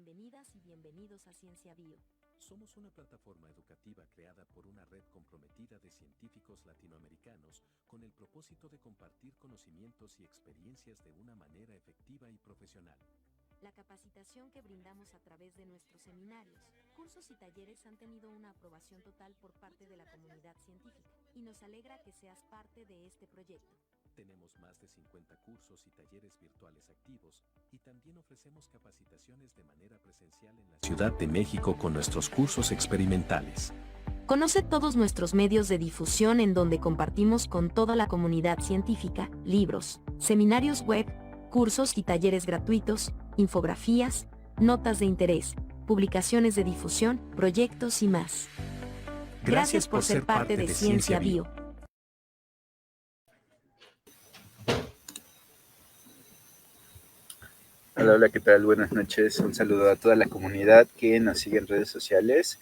Bienvenidas y bienvenidos a Ciencia Bio. Somos una plataforma educativa creada por una red comprometida de científicos latinoamericanos con el propósito de compartir conocimientos y experiencias de una manera efectiva y profesional. La capacitación que brindamos a través de nuestros seminarios, cursos y talleres han tenido una aprobación total por parte de la comunidad científica, y nos alegra que seas parte de este proyecto. Tenemos más de 50 cursos y talleres virtuales activos, y también ofrecemos capacitaciones de manera presencial en la Ciudad de México con nuestros cursos experimentales. Conoce todos nuestros medios de difusión en donde compartimos con toda la comunidad científica, libros, seminarios web, cursos y talleres gratuitos, infografías, notas de interés, publicaciones de difusión, proyectos y más. Gracias por ser parte de Ciencia Bio. Hola, ¿qué tal? Buenas noches. Un saludo a toda la comunidad que nos sigue en redes sociales,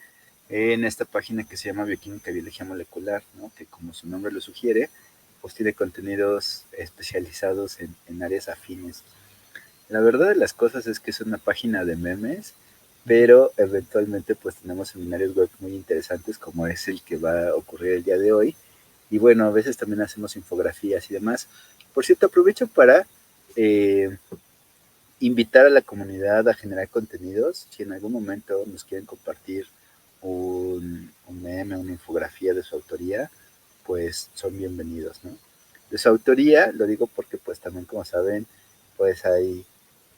en esta página que se llama Bioquímica y Biología Molecular, ¿no? Que como su nombre lo sugiere, pues tiene contenidos especializados en áreas afines. La verdad de las cosas es que es una página de memes, pero eventualmente pues tenemos seminarios web muy interesantes como es el que va a ocurrir el día de hoy. Y bueno, a veces también hacemos infografías y demás. Por cierto, aprovecho para invitar a la comunidad a generar contenidos. Si en algún momento nos quieren compartir un meme, una infografía de su autoría, pues son bienvenidos, ¿no? De su autoría, lo digo porque pues también, como saben, pues hay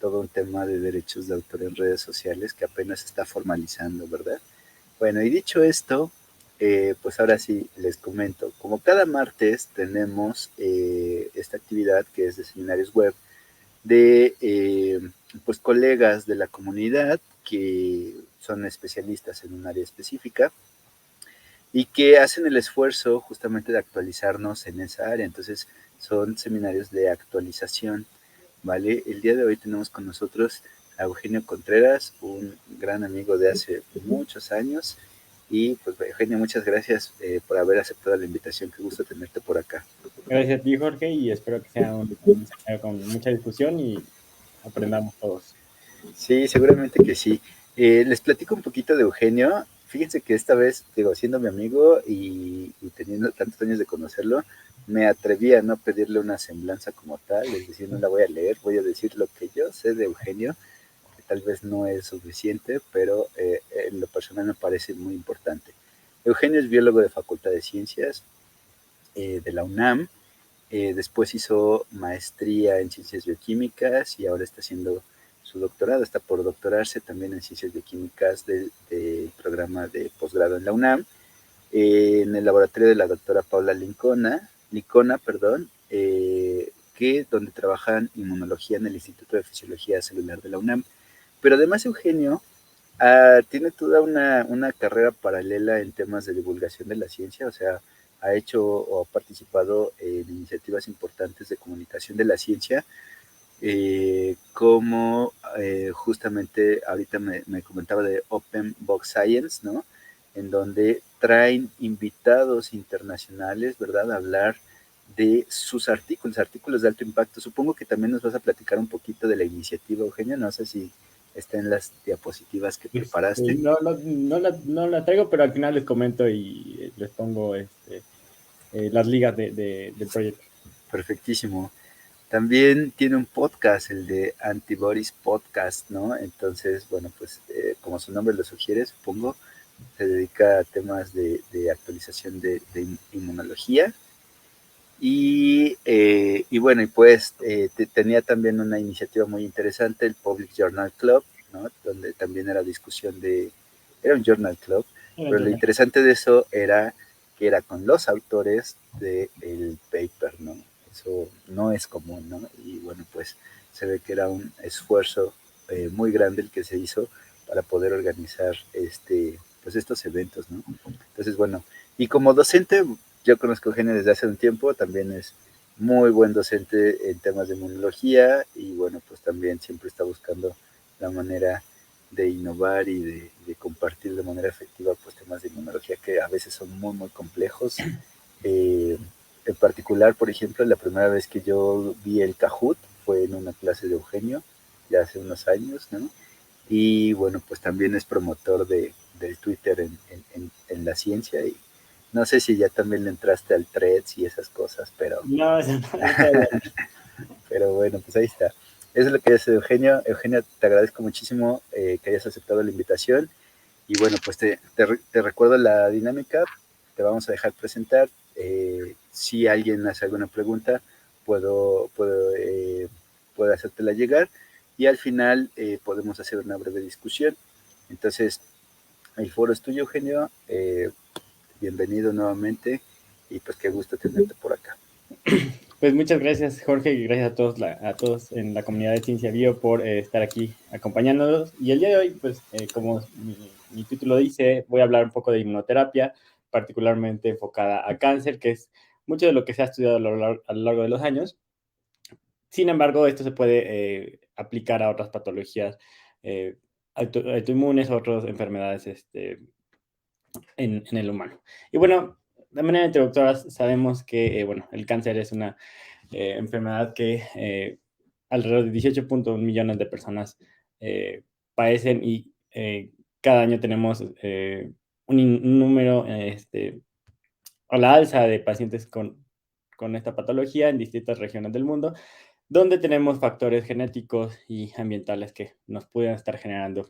todo un tema de derechos de autor en redes sociales que apenas se está formalizando, ¿verdad? Bueno, y dicho esto, pues ahora sí les comento. Como cada martes tenemos esta actividad que es de seminarios web, de pues colegas de la comunidad que son especialistas en un área específica y que hacen el esfuerzo justamente de actualizarnos en esa área. Entonces son seminarios de actualización, ¿vale? El día de hoy tenemos con nosotros a Eugenio Contreras, un gran amigo de hace muchos años. Y pues Eugenio, muchas gracias por haber aceptado la invitación. Qué gusto tenerte por acá. Gracias a ti, Jorge, y espero que sea un seminario con mucha discusión y aprendamos todos. Sí, seguramente que sí. Les platico un poquito de Eugenio. Fíjense que esta vez, digo, siendo mi amigo y teniendo tantos años de conocerlo, me atreví a no pedirle una semblanza como tal, es decir, no la voy a leer, voy a decir lo que yo sé de Eugenio, que tal vez no es suficiente, pero en lo personal me parece muy importante. Eugenio es biólogo de Facultad de Ciencias de la UNAM. Después hizo maestría en ciencias bioquímicas y ahora está haciendo su doctorado, está por doctorarse también en ciencias bioquímicas del programa de posgrado en la UNAM, en el laboratorio de la doctora Paula Licona, que donde trabajan inmunología en el Instituto de Fisiología Celular de la UNAM. Pero además Eugenio tiene toda una carrera paralela en temas de divulgación de la ciencia, o sea, ha hecho o ha participado en iniciativas importantes de comunicación de la ciencia, como justamente ahorita me comentaba de Open Box Science, ¿no? En donde traen invitados internacionales, ¿verdad? A hablar de sus artículos de alto impacto. Supongo que también nos vas a platicar un poquito de la iniciativa, Eugenio, no sé si está en las diapositivas que preparaste. No la traigo, pero al final les comento y les pongo las ligas del proyecto. Perfectísimo. También tiene un podcast, el de Antibodies Podcast, ¿no? Entonces, bueno, pues como su nombre lo sugiere, supongo, se dedica a temas de actualización de inmunología. Y bueno, y pues tenía también una iniciativa muy interesante, el Public Journal Club, ¿no? Donde también era discusión era un journal club, pero lo interesante de eso era que era con los autores del paper, ¿no? Eso no es común, ¿no? Y bueno, pues se ve que era un esfuerzo muy grande el que se hizo para poder organizar pues estos eventos, ¿no? Entonces, bueno, y como docente, yo conozco a Eugenio desde hace un tiempo, también es muy buen docente en temas de inmunología y bueno, pues también siempre está buscando la manera de innovar y de compartir de manera efectiva pues temas de inmunología que a veces son muy, muy complejos. En particular, por ejemplo, la primera vez que yo vi el Kahoot fue en una clase de Eugenio, ya hace unos años, ¿no? y bueno, pues también es promotor del Twitter en la ciencia y no sé si ya también le entraste al Threads y esas cosas, No, eso no, todavía no. pero bueno, pues ahí está. Eso es lo que hace Eugenio. Eugenio, te agradezco muchísimo que hayas aceptado la invitación. Y bueno, pues te recuerdo la dinámica, te vamos a dejar presentar. Si alguien hace alguna pregunta, puedo hacértela llegar y al final podemos hacer una breve discusión. Entonces, el foro es tuyo, Eugenio. Bienvenido nuevamente y pues qué gusto tenerte por acá. Pues muchas gracias, Jorge, y gracias a todos en la comunidad de Ciencia Bio por estar aquí acompañándonos. Y el día de hoy, pues, como mi título dice, voy a hablar un poco de inmunoterapia, particularmente enfocada a cáncer, que es mucho de lo que se ha estudiado a lo largo de los años. Sin embargo, esto se puede aplicar a otras patologías autoinmunes, otras enfermedades en el humano. Y bueno, de manera introductoria sabemos que bueno, el cáncer es una enfermedad que alrededor de 18.1 millones de personas padecen y cada año tenemos un número a la alza de pacientes con esta patología en distintas regiones del mundo, donde tenemos factores genéticos y ambientales que nos pueden estar generando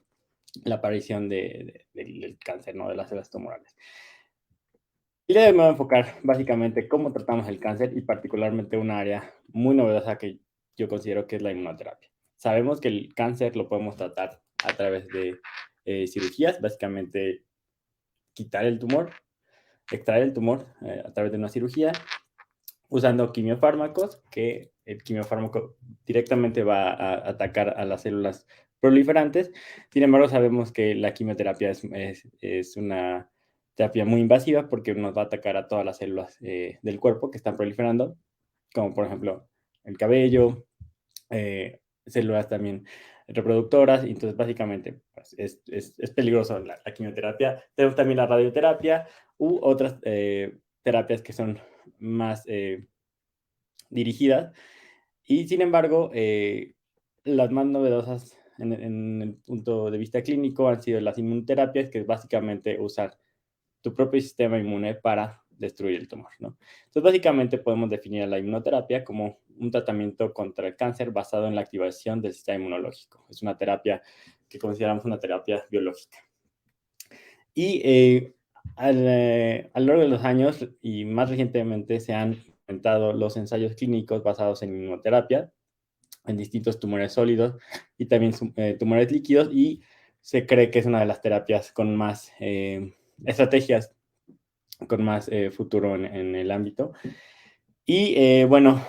la aparición del cáncer, ¿no? De las células tumorales. Y me voy a enfocar básicamente cómo tratamos el cáncer y particularmente una área muy novedosa que yo considero que es la inmunoterapia. Sabemos que el cáncer lo podemos tratar a través de cirugías, básicamente quitar el tumor, extraer el tumor a través de una cirugía, usando quimiofármacos, que el quimiofármaco directamente va a atacar a las células proliferantes. Sin embargo, sabemos que la quimioterapia es una terapia muy invasiva porque nos va a atacar a todas las células del cuerpo que están proliferando, como por ejemplo el cabello, células también reproductoras, y entonces básicamente pues, es peligroso la quimioterapia. Tenemos también la radioterapia u otras terapias que son más dirigidas, y sin embargo, las más novedosas en el punto de vista clínico han sido las inmunoterapias, que es básicamente usar tu propio sistema inmune para destruir el tumor, ¿no? Entonces, básicamente podemos definir la inmunoterapia como un tratamiento contra el cáncer basado en la activación del sistema inmunológico. Es una terapia que consideramos una terapia biológica. Y a lo largo de los años y más recientemente se han implementado los ensayos clínicos basados en inmunoterapia en distintos tumores sólidos y también tumores líquidos, y se cree que es una de las terapias con más estrategias, con más futuro en el ámbito. Y bueno,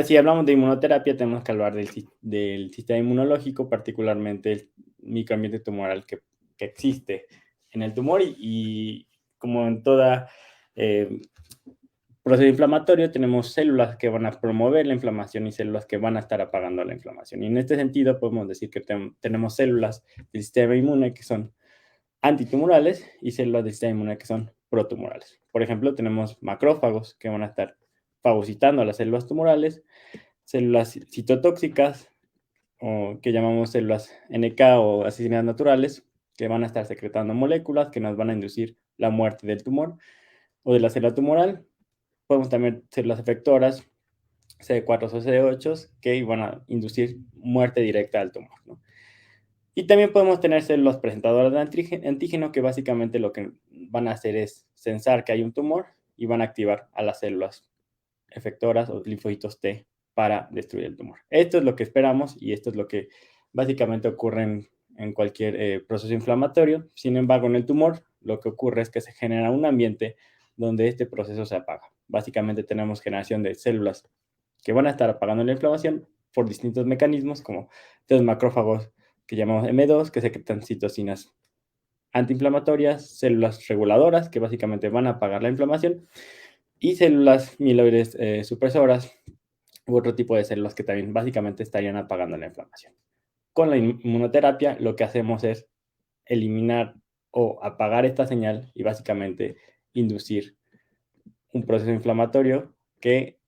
si hablamos de inmunoterapia, tenemos que hablar del sistema inmunológico, particularmente el microambiente tumoral que existe en el tumor, y como en toda proceso inflamatorio, tenemos células que van a promover la inflamación y células que van a estar apagando la inflamación. Y en este sentido podemos decir que tenemos células del sistema inmune que son antitumorales y células del sistema inmune que son protumorales. Por ejemplo, tenemos macrófagos que van a estar fagocitando a las células tumorales, células citotóxicas, o que llamamos células NK o asesinadas naturales, que van a estar secretando moléculas que nos van a inducir la muerte del tumor o de la célula tumoral. Podemos también células efectoras, CD4 o CD8, que van a inducir muerte directa al tumor, ¿no? Y también podemos tener células presentadoras de antígeno, que básicamente lo que van a hacer es sensar que hay un tumor y van a activar a las células efectoras o linfocitos T para destruir el tumor. Esto es lo que esperamos y esto es lo que básicamente ocurre en cualquier proceso inflamatorio. Sin embargo, en el tumor lo que ocurre es que se genera un ambiente donde este proceso se apaga. Básicamente tenemos generación de células que van a estar apagando la inflamación por distintos mecanismos, como los macrófagos que llamamos M2, que secretan citocinas antiinflamatorias, células reguladoras que básicamente van a apagar la inflamación, y células mieloides supresoras u otro tipo de células que también básicamente estarían apagando la inflamación. Con la inmunoterapia lo que hacemos es eliminar o apagar esta señal y básicamente inducir un proceso inflamatorio que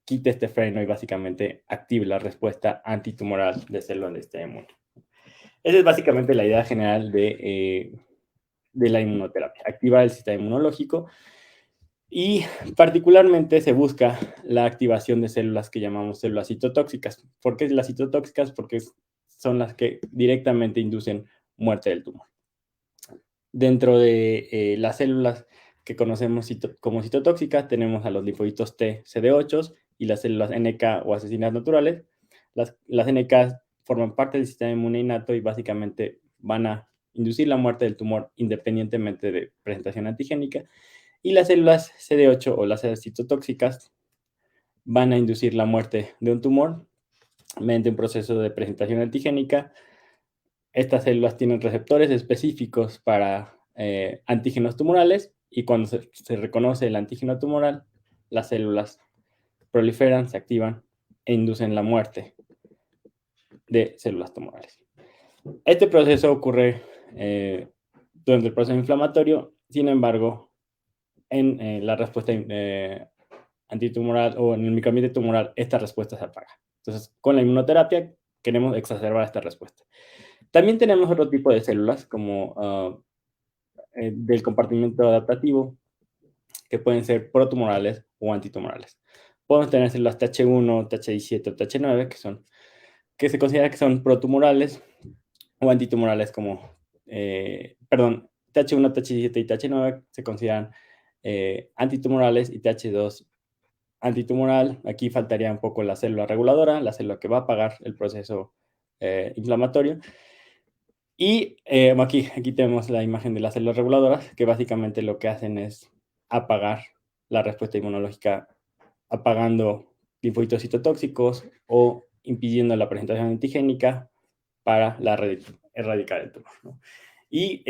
quite este freno y básicamente active la respuesta antitumoral de células de sistema inmune. Esa es básicamente la idea general de la inmunoterapia, activar el sistema inmunológico y particularmente se busca la activación de células que llamamos células citotóxicas. ¿Por qué las citotóxicas? Porque son las que directamente inducen muerte del tumor. Dentro de las células que conocemos como citotóxicas tenemos a los linfocitos T, CD8 y las células NK o asesinas naturales. Las NK forman parte del sistema inmune innato y básicamente van a inducir la muerte del tumor independientemente de presentación antigénica. Y las células CD8 o las células citotóxicas van a inducir la muerte de un tumor mediante un proceso de presentación antigénica. Estas células tienen receptores específicos para antígenos tumorales y cuando se reconoce el antígeno tumoral, las células proliferan, se activan e inducen la muerte de células tumorales. Este proceso ocurre durante el proceso inflamatorio, sin embargo, en la respuesta antitumoral o en el microambiente tumoral, esta respuesta se apaga. Entonces, con la inmunoterapia queremos exacerbar esta respuesta. También tenemos otro tipo de células, como del compartimento adaptativo, que pueden ser protumorales o antitumorales. Podemos tener células TH1, TH17 o TH9, que se considera que son protumorales o antitumorales como, TH1, TH17 y TH9 se consideran antitumorales y TH2 antitumoral. Aquí faltaría un poco la célula reguladora, la célula que va a apagar el proceso inflamatorio. Y aquí tenemos la imagen de las células reguladoras, que básicamente lo que hacen es apagar la respuesta inmunológica, apagando linfocitos citotóxicos o impidiendo la presentación antigénica para erradicar el tumor, ¿no? Y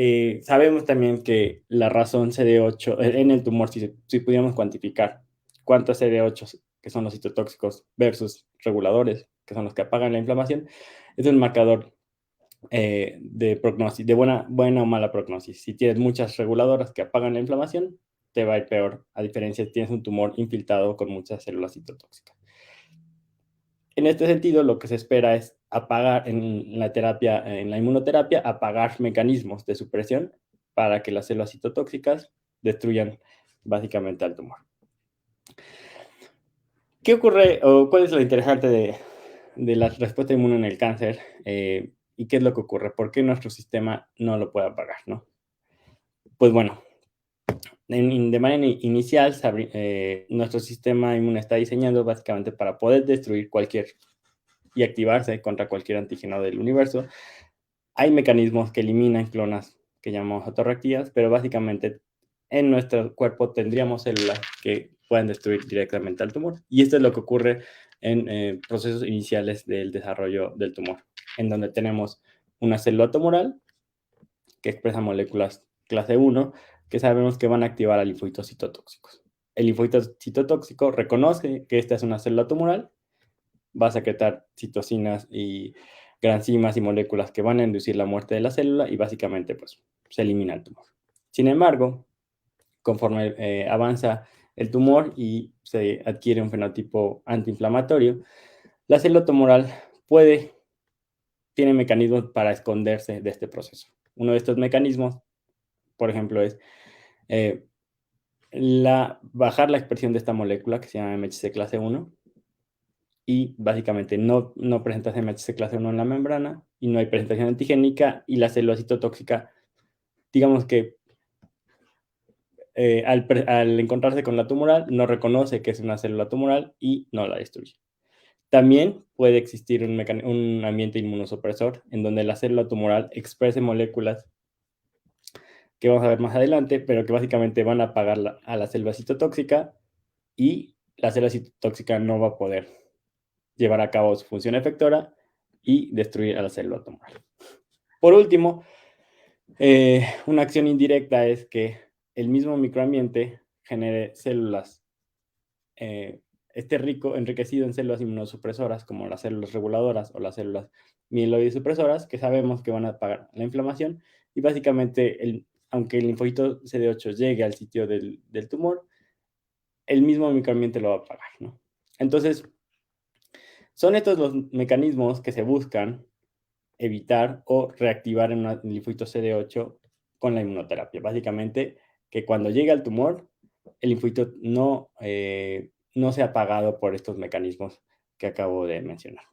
sabemos también que la razón CD8 en el tumor, si pudiéramos cuantificar cuántos CD8, que son los citotóxicos, versus reguladores, que son los que apagan la inflamación, es un marcador de prognosis, de buena o mala prognosis. Si tienes muchas reguladoras que apagan la inflamación, te va a ir peor, a diferencia si tienes un tumor infiltrado con muchas células citotóxicas. En este sentido, lo que se espera es apagar en la inmunoterapia, apagar mecanismos de supresión para que las células citotóxicas destruyan básicamente al tumor. ¿Qué ocurre o cuál es lo interesante de la respuesta inmune en el cáncer? ¿Y qué es lo que ocurre? ¿Por qué nuestro sistema no lo puede apagar, no? Pues bueno, de manera inicial, nuestro sistema inmune está diseñado básicamente para poder destruir y activarse contra cualquier antígeno del universo. Hay mecanismos que eliminan clonas que llamamos autorreactivas, pero básicamente en nuestro cuerpo tendríamos células que pueden destruir directamente al tumor. Y esto es lo que ocurre en procesos iniciales del desarrollo del tumor, en donde tenemos una célula tumoral que expresa moléculas clase 1 que sabemos que van a activar a linfocitos citotóxicos. El linfocito citotóxico reconoce que esta es una célula tumoral, va a secretar citocinas y granzimas y moléculas que van a inducir la muerte de la célula y básicamente pues se elimina el tumor. Sin embargo, conforme avanza el tumor y se adquiere un fenotipo antiinflamatorio, la célula tumoral tiene mecanismos para esconderse de este proceso. Uno de estos mecanismos, por ejemplo, es bajar la expresión de esta molécula que se llama MHC clase 1 y básicamente no presentas MHC clase 1 en la membrana y no hay presentación antigénica y la célula citotóxica, digamos que al encontrarse con la tumoral no reconoce que es una célula tumoral y no la destruye. También puede existir un ambiente inmunosupresor en donde la célula tumoral exprese moléculas que vamos a ver más adelante, pero que básicamente van a apagar a la célula citotóxica y la célula citotóxica no va a poder llevar a cabo su función efectora y destruir a la célula tumoral. Por último, una acción indirecta es que el mismo microambiente genere células, esté enriquecido en células inmunosupresoras como las células reguladoras o las células mieloide supresoras que sabemos que van a apagar la inflamación y básicamente aunque el linfocito CD8 llegue al sitio del tumor, el mismo microambiente lo va a apagar, ¿no? Entonces, son estos los mecanismos que se buscan evitar o reactivar en el linfocito CD8 con la inmunoterapia. Básicamente, que cuando llegue al tumor, el linfocito no sea apagado por estos mecanismos que acabo de mencionar.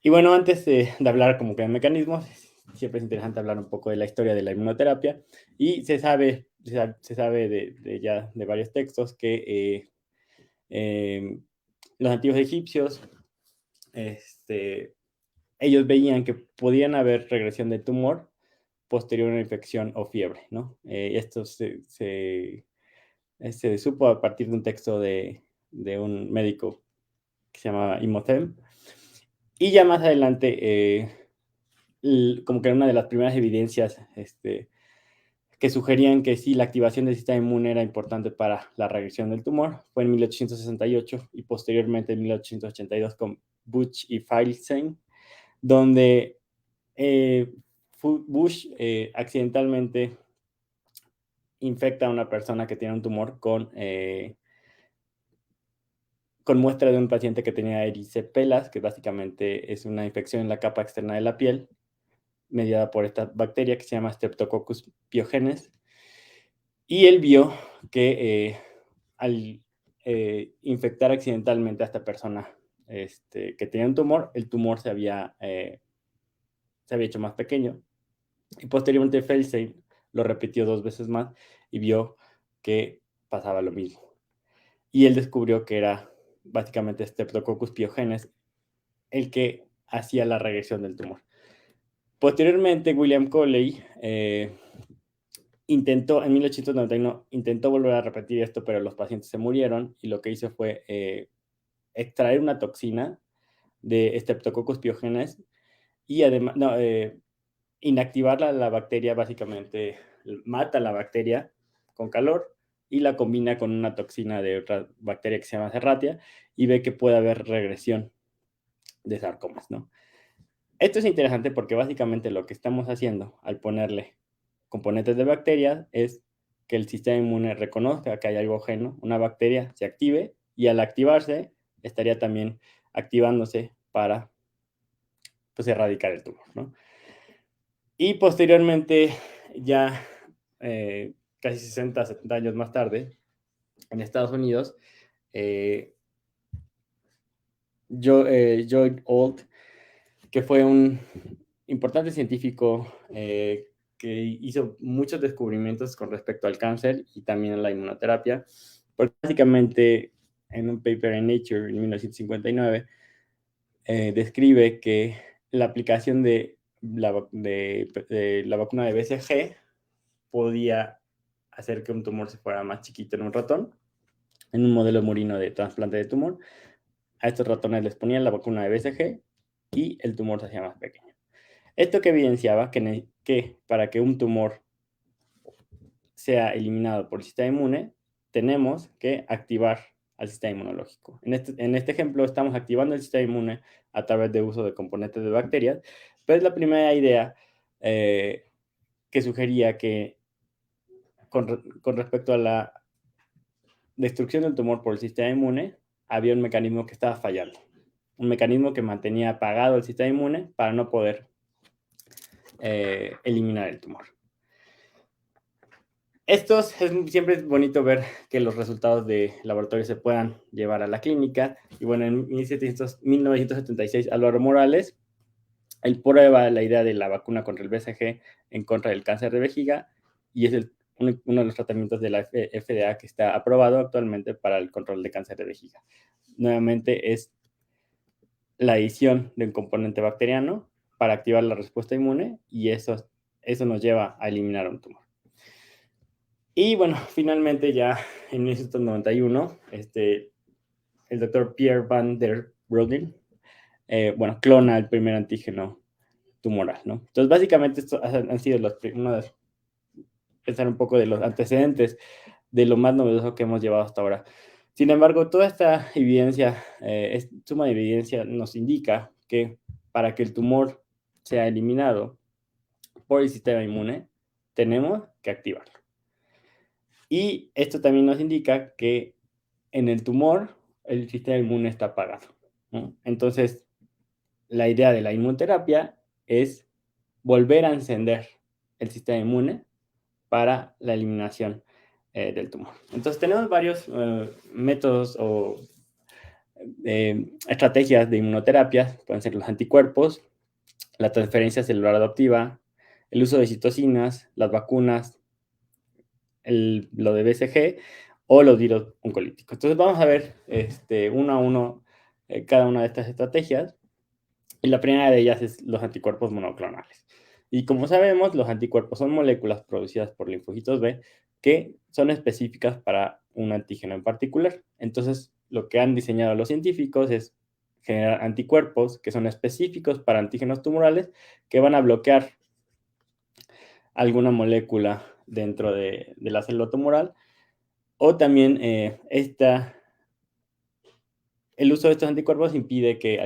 Y bueno, antes de hablar como que de mecanismos, siempre es interesante hablar un poco de la historia de la inmunoterapia. Y se sabe ya de varios textos que los antiguos egipcios, ellos veían que podían haber regresión de tumor posterior a una infección o fiebre, ¿no? Esto se supo a partir de un texto de un médico que se llamaba Imhotep. Y ya más adelante, como que era una de las primeras evidencias que sugerían que sí, la activación del sistema inmune era importante para la regresión del tumor. Fue en 1868 y posteriormente en 1882 con Bush y Feinstein, donde Bush accidentalmente infecta a una persona que tiene un tumor con muestra de un paciente que tenía erysipelas, que básicamente es una infección en la capa externa de la piel, mediada por esta bacteria que se llama Streptococcus pyogenes. Y él vio que al infectar accidentalmente a esta persona que tenía un tumor, el tumor se había hecho más pequeño. Y posteriormente Feinstein lo repitió 2 veces más y vio que pasaba lo mismo. Y él descubrió que era básicamente Streptococcus pyogenes el que hacía la regresión del tumor. Posteriormente, William Coley intentó, en 1891, intentó volver a repetir esto, pero los pacientes se murieron y lo que hizo fue extraer una toxina de Streptococcus pyogenes y además, inactivarla, la bacteria básicamente mata la bacteria con calor y la combina con una toxina de otra bacteria que se llama Serratia y ve que puede haber regresión de sarcomas, ¿no? Esto es interesante porque básicamente lo que estamos haciendo al ponerle componentes de bacterias es que el sistema inmune reconozca que hay algo ajeno, una bacteria se active y al activarse estaría también activándose para pues erradicar el tumor, ¿no? Y posteriormente, ya casi 60, 70 años más tarde, en Estados Unidos, John Holt, que fue un importante científico que hizo muchos descubrimientos con respecto al cáncer y también a la inmunoterapia, porque básicamente en un paper en Nature en 1959 describe que la aplicación de la vacuna de BCG podía hacer que un tumor se fuera más chiquito en un ratón, en un modelo murino de trasplante de tumor. A estos ratones les ponían la vacuna de BCG y el tumor se hacía más pequeño. Esto que evidenciaba que para que un tumor sea eliminado por el sistema inmune, tenemos que activar al sistema inmunológico. En este ejemplo, estamos activando el sistema inmune a través de uso de componentes de bacterias, pero es la primera idea que sugería que con respecto a la destrucción del tumor por el sistema inmune, había un mecanismo que estaba fallando. Un mecanismo que mantenía apagado el sistema inmune para no poder eliminar el tumor. Siempre es bonito ver que los resultados de laboratorio se puedan llevar a la clínica. Y bueno, en 1976, Álvaro Morales, él prueba la idea de la vacuna contra el BCG en contra del cáncer de vejiga y es uno de los tratamientos de la FDA que está aprobado actualmente para el control de cáncer de vejiga. Nuevamente es la adición de un componente bacteriano para activar la respuesta inmune y eso nos lleva a eliminar un tumor. Y bueno, finalmente ya en 1991, el doctor Pierre van der Broeden, clona el primer antígeno tumoral, ¿no? Entonces, básicamente, estos han sido pensar un poco de los antecedentes de lo más novedoso que hemos llevado hasta ahora. Sin embargo, toda esta evidencia, suma de evidencia, nos indica que para que el tumor sea eliminado por el sistema inmune, tenemos que activarlo. Y esto también nos indica que en el tumor el sistema inmune está apagado, ¿no? Entonces, la idea de la inmunoterapia es volver a encender el sistema inmune para la eliminación del tumor. Entonces tenemos varios métodos o estrategias de inmunoterapia, pueden ser los anticuerpos, la transferencia celular adaptiva, el uso de citocinas, las vacunas, lo de BCG o los virus oncolíticos. Entonces vamos a ver uno a uno cada una de estas estrategias. Y la primera de ellas es los anticuerpos monoclonales. Y como sabemos, los anticuerpos son moléculas producidas por linfocitos B que son específicas para un antígeno en particular. Entonces, lo que han diseñado los científicos es generar anticuerpos que son específicos para antígenos tumorales que van a bloquear alguna molécula dentro de la célula tumoral. O también el uso de estos anticuerpos impide que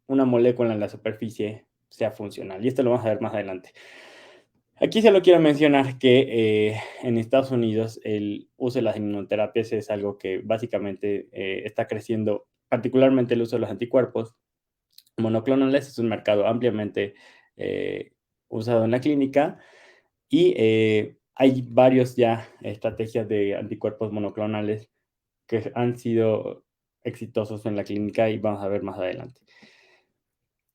una molécula en la superficie sea funcional. Y esto lo vamos a ver más adelante. Aquí solo quiero mencionar que en Estados Unidos el uso de las inmunoterapias es algo que básicamente está creciendo, particularmente el uso de los anticuerpos monoclonales. Es un mercado ampliamente usado en la clínica y hay varios ya estrategias de anticuerpos monoclonales que han sido exitosos en la clínica y vamos a ver más adelante.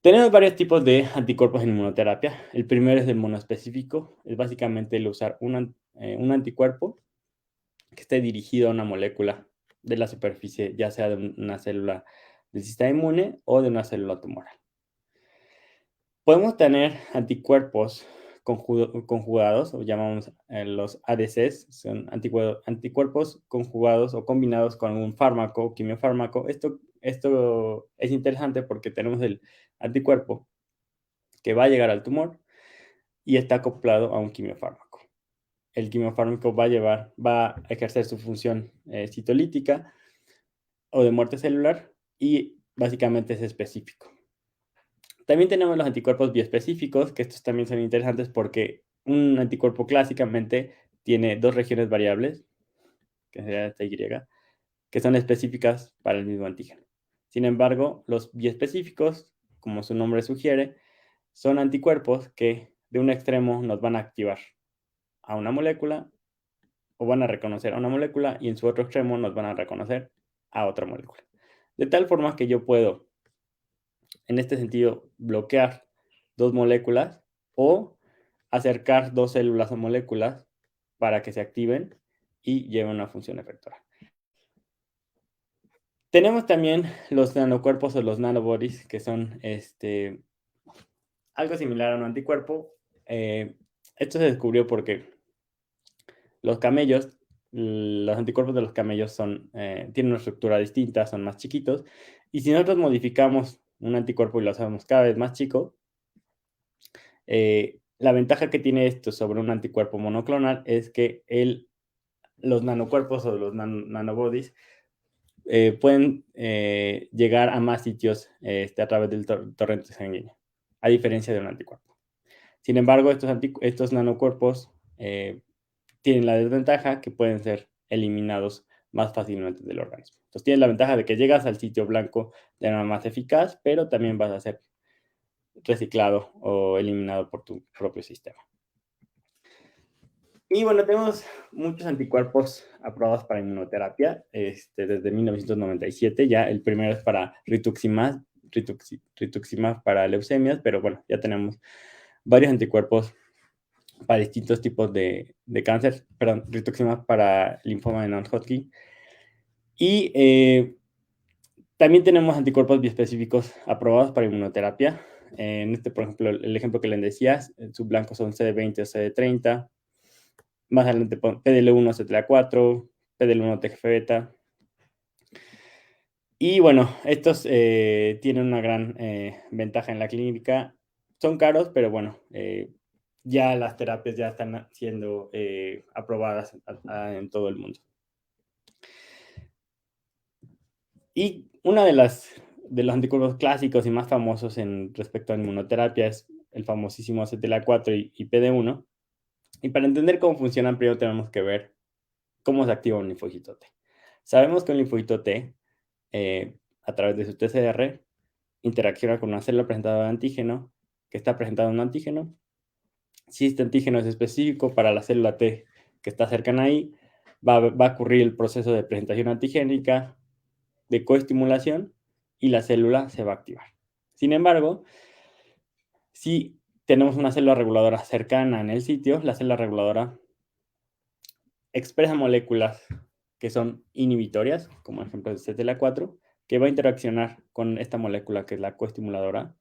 Tenemos varios tipos de anticuerpos en inmunoterapia. El primero es el monoespecífico. Es básicamente el usar un anticuerpo que esté dirigido a una molécula de la superficie, ya sea de una célula del sistema inmune o de una célula tumoral. Podemos tener anticuerpos conjugados, o llamamos los ADCs, son anticuerpos conjugados o combinados con un fármaco o quimiofármaco. Esto es interesante porque tenemos el anticuerpo que va a llegar al tumor y está acoplado a un quimiofármaco. El quimiofármaco va a ejercer su función citolítica o de muerte celular y básicamente es específico. También tenemos los anticuerpos bioespecíficos, que estos también son interesantes porque un anticuerpo clásicamente tiene dos regiones variables, que sería esta Y, que son específicas para el mismo antígeno. Sin embargo, los biespecíficos, como su nombre sugiere, son anticuerpos que de un extremo nos van a activar a una molécula o van a reconocer a una molécula y en su otro extremo nos van a reconocer a otra molécula. De tal forma que yo puedo, en este sentido, bloquear dos moléculas o acercar dos células o moléculas para que se activen y lleven una función efectora. Tenemos también los nanocuerpos o los nanobodies, que son algo similar a un anticuerpo. Esto se descubrió porque los anticuerpos de los camellos tienen una estructura distinta, son más chiquitos. Y si nosotros modificamos un anticuerpo y lo hacemos cada vez más chico, la ventaja que tiene esto sobre un anticuerpo monoclonal es que los nanocuerpos o los nanobodies pueden llegar a más sitios a través del torrente sanguíneo, a diferencia de un anticuerpo. Sin embargo, estos nanocuerpos tienen la desventaja que pueden ser eliminados más fácilmente del organismo. Entonces, tienen la ventaja de que llegas al sitio blanco de manera más eficaz, pero también vas a ser reciclado o eliminado por tu propio sistema. Y bueno, tenemos muchos anticuerpos aprobados para inmunoterapia desde 1997. Ya el primero es para rituximab para leucemias, pero bueno, ya tenemos varios anticuerpos para distintos tipos de cáncer. Perdón, rituximab para linfoma de non-Hodgkin. Y también tenemos anticuerpos biespecíficos aprobados para inmunoterapia. Por ejemplo, el ejemplo que les decía, sus blancos son CD20 o CD30. Más adelante PDL1, CTLA4, PDL1, TGF-beta. Y bueno, estos tienen una gran ventaja en la clínica. Son caros, pero bueno, ya las terapias ya están siendo aprobadas en todo el mundo. Y una de los anticuerpos clásicos y más famosos respecto a la inmunoterapia es el famosísimo CTLA4 y PD1. Y para entender cómo funcionan, primero tenemos que ver cómo se activa un linfocito T. Sabemos que un linfocito T, a través de su TCR, interacciona con una célula presentadora de antígeno que está presentada un antígeno. Si este antígeno es específico para la célula T que está cercana ahí, va a ocurrir el proceso de presentación antigénica, de coestimulación, y la célula se va a activar. Sin embargo, si tenemos una célula reguladora cercana en el sitio, la célula reguladora expresa moléculas que son inhibitorias, como por ejemplo el CTLA4, que va a interaccionar con esta molécula que es la coestimuladora,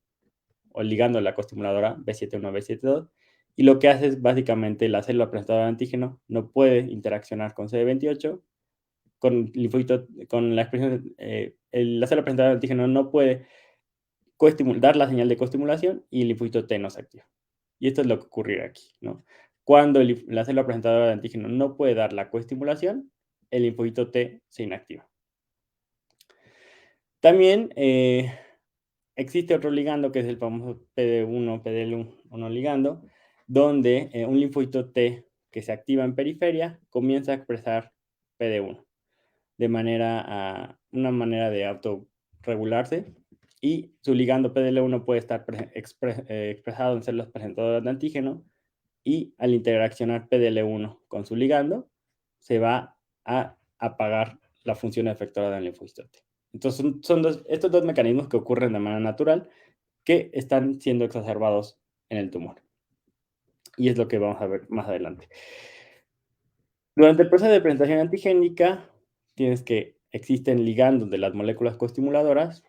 o el ligando de la coestimuladora B71, B72, y lo que hace es básicamente la célula presentadora de antígeno no puede interaccionar con CD28, con linfocito, con la expresión, la célula presentadora de antígeno no puede dar la señal de coestimulación y el linfocito T no se activa. Y esto es lo que ocurrirá aquí, ¿no? Cuando la célula presentadora de antígeno no puede dar la coestimulación, el linfocito T se inactiva. También existe otro ligando que es el famoso PD1, PDL1 ligando, donde un linfocito T que se activa en periferia comienza a expresar PD1 de una manera de autorregularse, y su ligando PDL1 puede estar expresado en células presentadoras de antígeno, y al interaccionar PDL1 con su ligando, se va a apagar la función efectora del linfocito T. Entonces, estos dos mecanismos que ocurren de manera natural que están siendo exacerbados en el tumor. Y es lo que vamos a ver más adelante. Durante el proceso de presentación antigénica, existen ligandos de las moléculas coestimuladoras,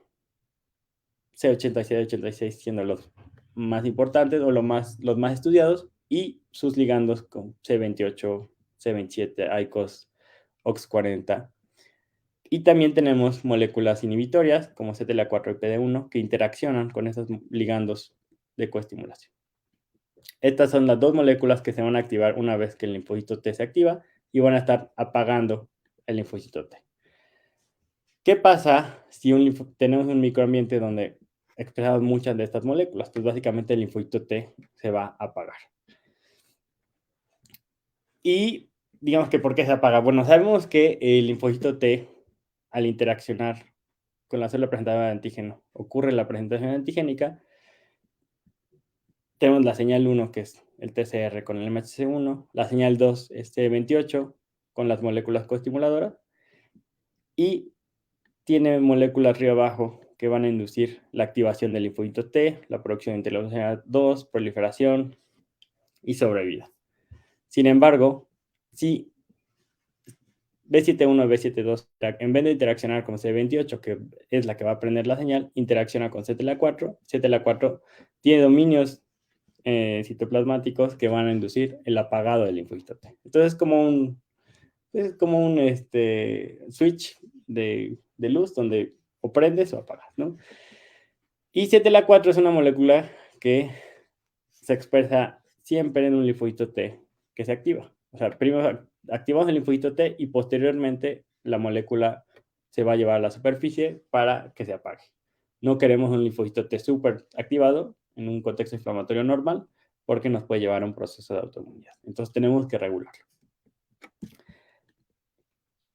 C80 y CD86 siendo los más importantes o los más estudiados, y sus ligandos con C28, C27, ICOS, OX40. Y también tenemos moléculas inhibitorias como CTLA4 y PD1 que interaccionan con esos ligandos de coestimulación. Estas son las dos moléculas que se van a activar una vez que el linfocito T se activa y van a estar apagando el linfocito T. ¿Qué pasa si tenemos un microambiente donde expresamos muchas de estas moléculas? Pues básicamente el linfocito T se va a apagar. Y digamos que ¿por qué se apaga? Bueno, sabemos que el linfocito T, al interaccionar con la célula presentadora de antígeno, ocurre la presentación antigénica. Tenemos la señal 1, que es el TCR con el MHC1, la señal 2 es C28 con las moléculas coestimuladoras, y tiene moléculas arriba abajo que van a inducir la activación del linfocito T, la producción de interleucina 2, proliferación y sobrevida. Sin embargo, si B71 y B72, en vez de interaccionar con C28, que es la que va a prender la señal, interacciona con CTLA4. CTLA4 tiene dominios citoplasmáticos que van a inducir el apagado del linfocito T. Entonces es como un switch de luz donde o prendes o apagas, ¿no? Y CTLA4 es una molécula que se expresa siempre en un linfocito T que se activa. O sea, primero activamos el linfocito T y posteriormente la molécula se va a llevar a la superficie para que se apague. No queremos un linfocito T súper activado en un contexto inflamatorio normal porque nos puede llevar a un proceso de autoinmunidad. Entonces tenemos que regularlo.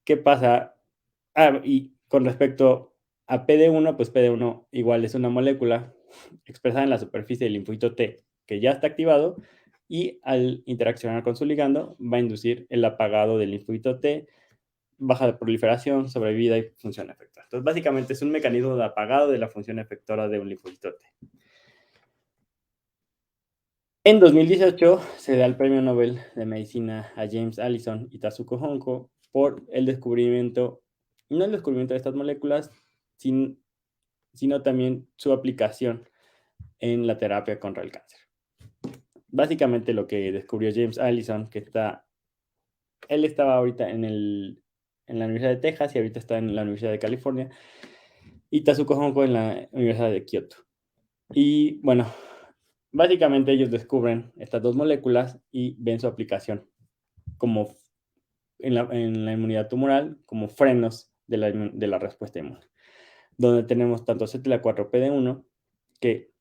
¿Qué pasa? Y con respecto a PD1, pues PD1 igual es una molécula expresada en la superficie del linfocito T que ya está activado, y al interaccionar con su ligando va a inducir el apagado del linfocito T, baja de proliferación, sobrevida y función efectora. Entonces, básicamente es un mecanismo de apagado de la función efectora de un linfocito T. En 2018 se da el Premio Nobel de Medicina a James Allison y Tasuku Honko por el descubrimiento, no el descubrimiento de estas moléculas, sino también su aplicación en la terapia contra el cáncer. Básicamente lo que descubrió James Allison, él estaba ahorita en la Universidad de Texas y ahorita está en la Universidad de California, y Tasuku Honko en la Universidad de Kioto. Y bueno, básicamente ellos descubren estas dos moléculas y ven su aplicación como en la inmunidad tumoral como frenos de la respuesta inmune, donde tenemos tanto CTLA4-PD1 que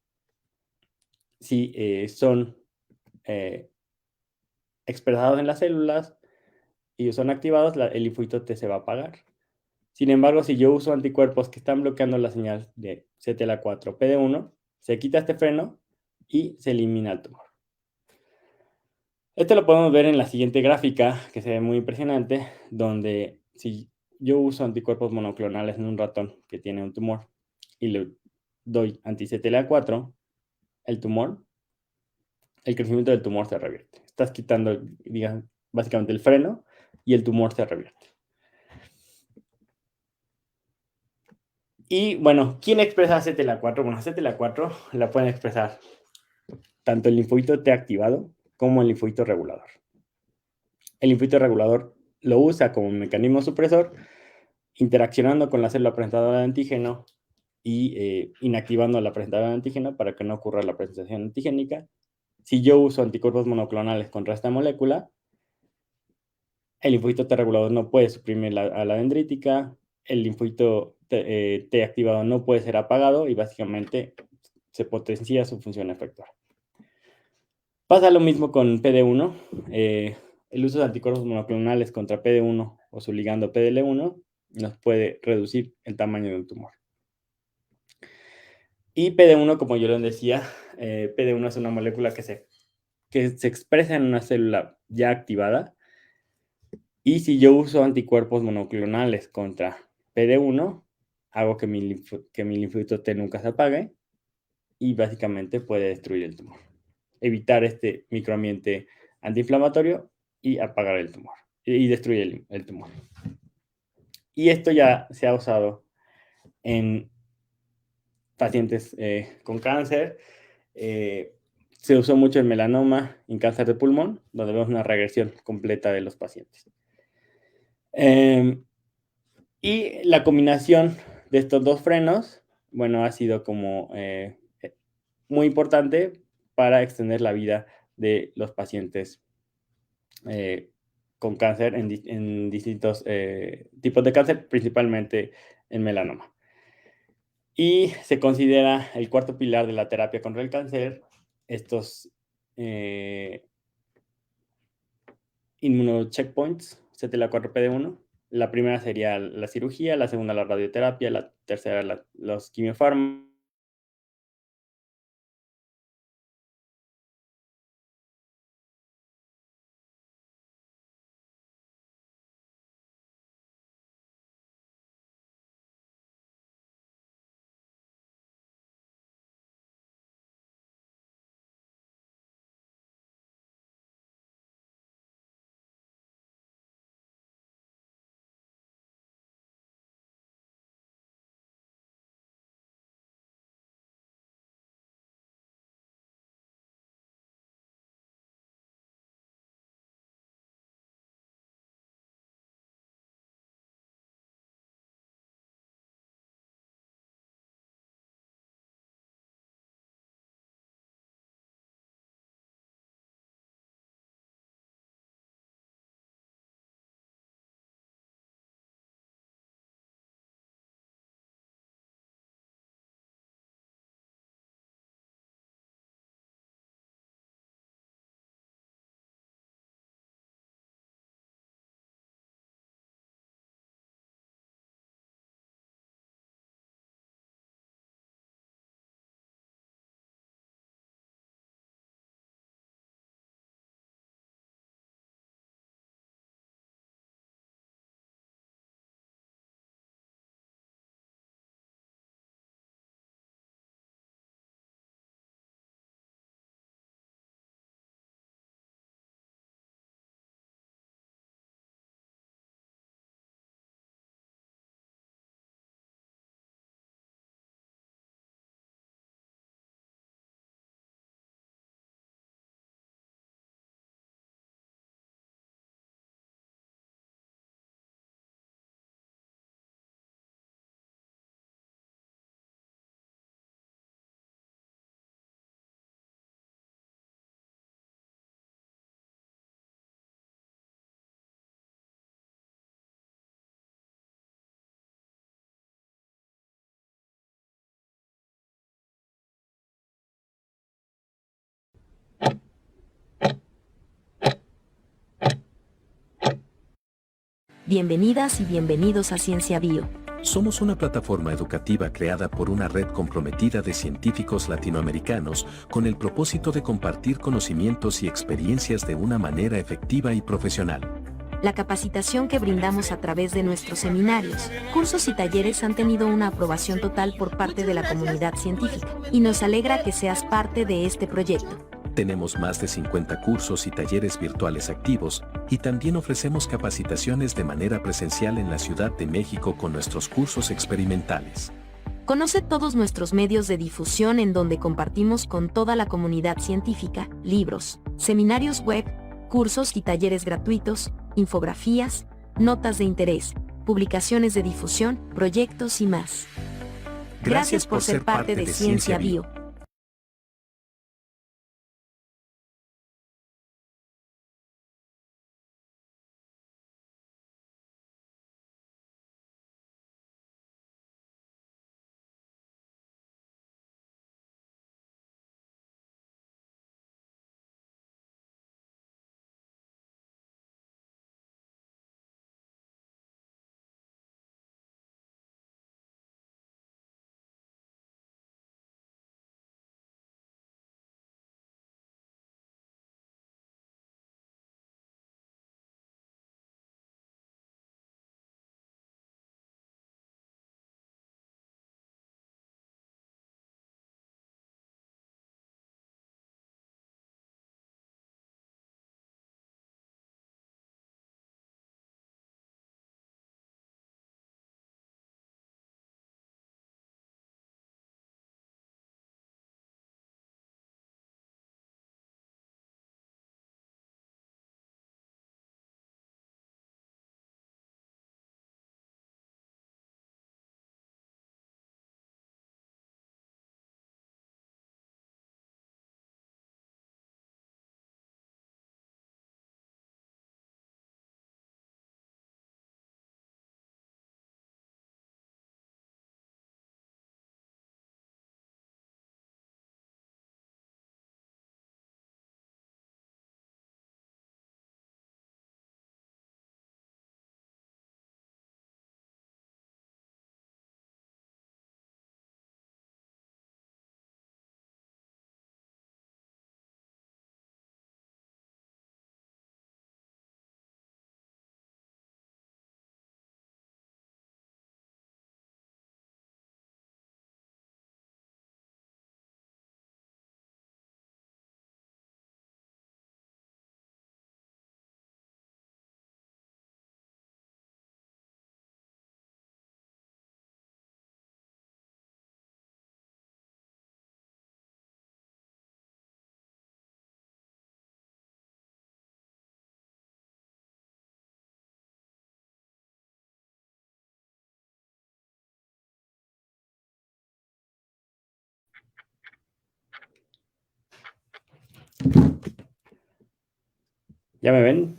si son expresados en las células y son activados, el linfocito T se va a apagar. Sin embargo, si yo uso anticuerpos que están bloqueando la señal de CTLA4-PD1, se quita este freno y se elimina el tumor. Esto lo podemos ver en la siguiente gráfica, que se ve muy impresionante, donde si yo uso anticuerpos monoclonales en un ratón que tiene un tumor y le doy anti-CTLA4, el crecimiento del tumor se revierte. Estás quitando, digamos, básicamente el freno y el tumor se revierte. Y bueno, ¿quién expresa CTLA4? Bueno, CTLA4 la pueden expresar tanto el linfocito T activado como el linfocito regulador. El linfocito regulador lo usa como mecanismo supresor, interaccionando con la célula presentadora de antígeno y inactivando la presentadora de antígeno para que no ocurra la presentación antigénica. Si yo uso anticuerpos monoclonales contra esta molécula, el linfocito T regulador no puede suprimir a la dendrítica, el linfocito T activado no puede ser apagado y básicamente se potencia su función efectora. Pasa lo mismo con PD1. El uso de anticuerpos monoclonales contra PD1 o su ligando PDL1 nos puede reducir el tamaño del tumor. Y PD1, como yo les decía, PD1 es una molécula que se expresa en una célula ya activada. Y si yo uso anticuerpos monoclonales contra PD1, hago que mi linfocito T nunca se apague y básicamente puede destruir el tumor. Evitar este microambiente antiinflamatorio y apagar el tumor y destruir el tumor. Y esto ya se ha usado en pacientes con cáncer. Se usó mucho en melanoma, en cáncer de pulmón, donde vemos una regresión completa de los pacientes. Y la combinación de estos dos frenos, bueno, ha sido como muy importante para extender la vida de los pacientes con cáncer en distintos tipos de cáncer, principalmente en melanoma. Y se considera el cuarto pilar de la terapia contra el cáncer estos inmunocheckpoints, CTLA4-PD1. La primera sería la cirugía, la segunda la radioterapia, la tercera los quimiofármacos. Bienvenidas y bienvenidos a Ciencia Bio. Somos una plataforma educativa creada por una red comprometida de científicos latinoamericanos con el propósito de compartir conocimientos y experiencias de una manera efectiva y profesional. La capacitación que brindamos a través de nuestros seminarios, cursos y talleres han tenido una aprobación total por parte de la comunidad científica, y nos alegra que seas parte de este proyecto. Tenemos más de 50 cursos y talleres virtuales activos, y también ofrecemos capacitaciones de manera presencial en la Ciudad de México con nuestros cursos experimentales. Conoce todos nuestros medios de difusión en donde compartimos con toda la comunidad científica, libros, seminarios web, cursos y talleres gratuitos, infografías, notas de interés, publicaciones de difusión, proyectos y más. Gracias por ser parte de Ciencia Bio. ¿Ya me ven?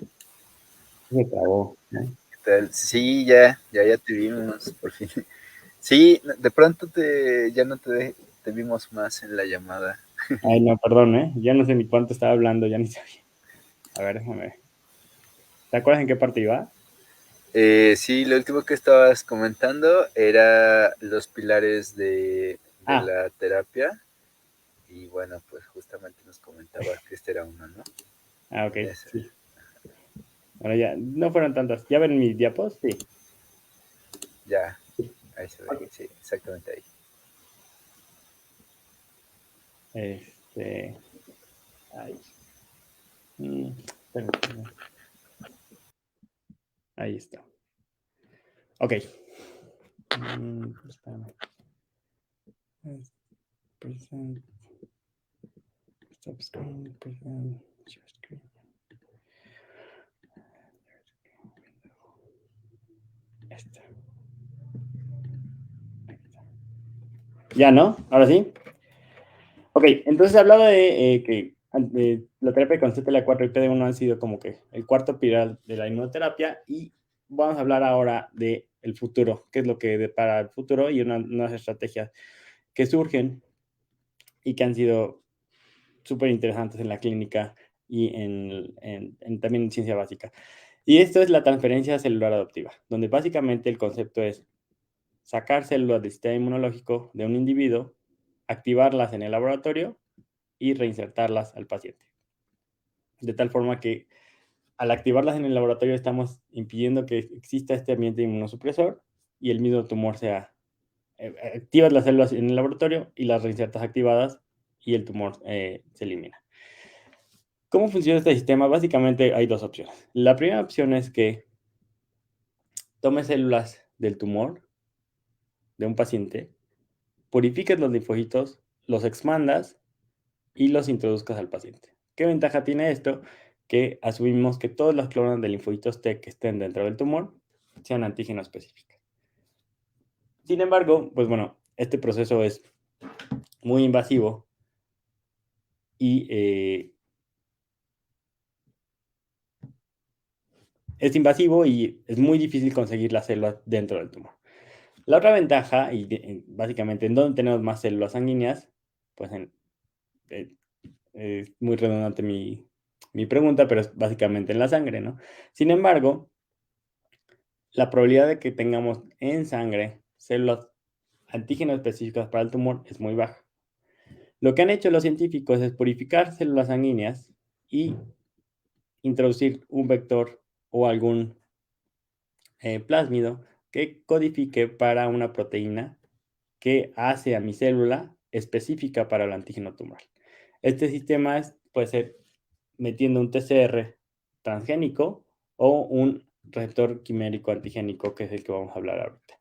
Se trabó, ¿no? ¿Qué tal? Sí, ya te vimos, por fin. Sí, de pronto ya no te vimos más en la llamada. Ay, no, perdón, ¿eh? Ya no sé ni cuánto estaba hablando, ya ni sabía. A ver, déjame ver. ¿Te acuerdas en qué parte iba? Sí, lo último que estabas comentando era los pilares de Ah, la terapia. Y bueno, pues justamente nos comentabas que este era uno, ¿no? ok, Ese. sí. Ahora ya, no fueron tantas. ¿Ya ven mis diapos? Sí. Ya, ahí se ve. Ok. Sí, exactamente ahí. Ahí. Espérame. Ahí está. Ok. Espérame. Present. Stop screen. Present. Share screen. Esta. Ahí está. Ya, ¿no? Ahora sí. Ok, entonces he hablado de que la terapia con CTLA4 y PD1 han sido como que el cuarto pilar de la inmunoterapia, y vamos a hablar ahora de el futuro, qué es lo que depara el futuro y unas estrategias que surgen y que han sido súper interesantes en la clínica y también en ciencia básica. Y esto es la transferencia celular adoptiva, donde básicamente el concepto es sacar células del sistema inmunológico de un individuo, activarlas en el laboratorio y reinsertarlas al paciente. De tal forma que al activarlas en el laboratorio estamos impidiendo que exista este ambiente inmunosupresor y el mismo tumor sea... activas las células en el laboratorio y las reinsertas activadas y el tumor se elimina. ¿Cómo funciona este sistema? Básicamente hay dos opciones. La primera opción es que tomes células del tumor de un paciente, purifiques los linfocitos, los expandas y los introduzcas al paciente. ¿Qué ventaja tiene esto? Que asumimos que todas las clonas de linfocitos T que estén dentro del tumor sean antígeno específicos. Sin embargo, pues bueno, este proceso es muy invasivo y es invasivo y es muy difícil conseguir las células dentro del tumor. La otra ventaja, y básicamente en donde tenemos más células sanguíneas, pues es muy redundante mi pregunta, pero es básicamente en la sangre, ¿no? Sin embargo, la probabilidad de que tengamos en sangre células antígenos específicas para el tumor es muy baja. Lo que han hecho los científicos es purificar células sanguíneas y introducir un vector o algún plásmido que codifique para una proteína que hace a mi célula específica para el antígeno tumoral. Este sistema puede ser metiendo un TCR transgénico o un receptor quimérico antigénico, que es el que vamos a hablar ahorita.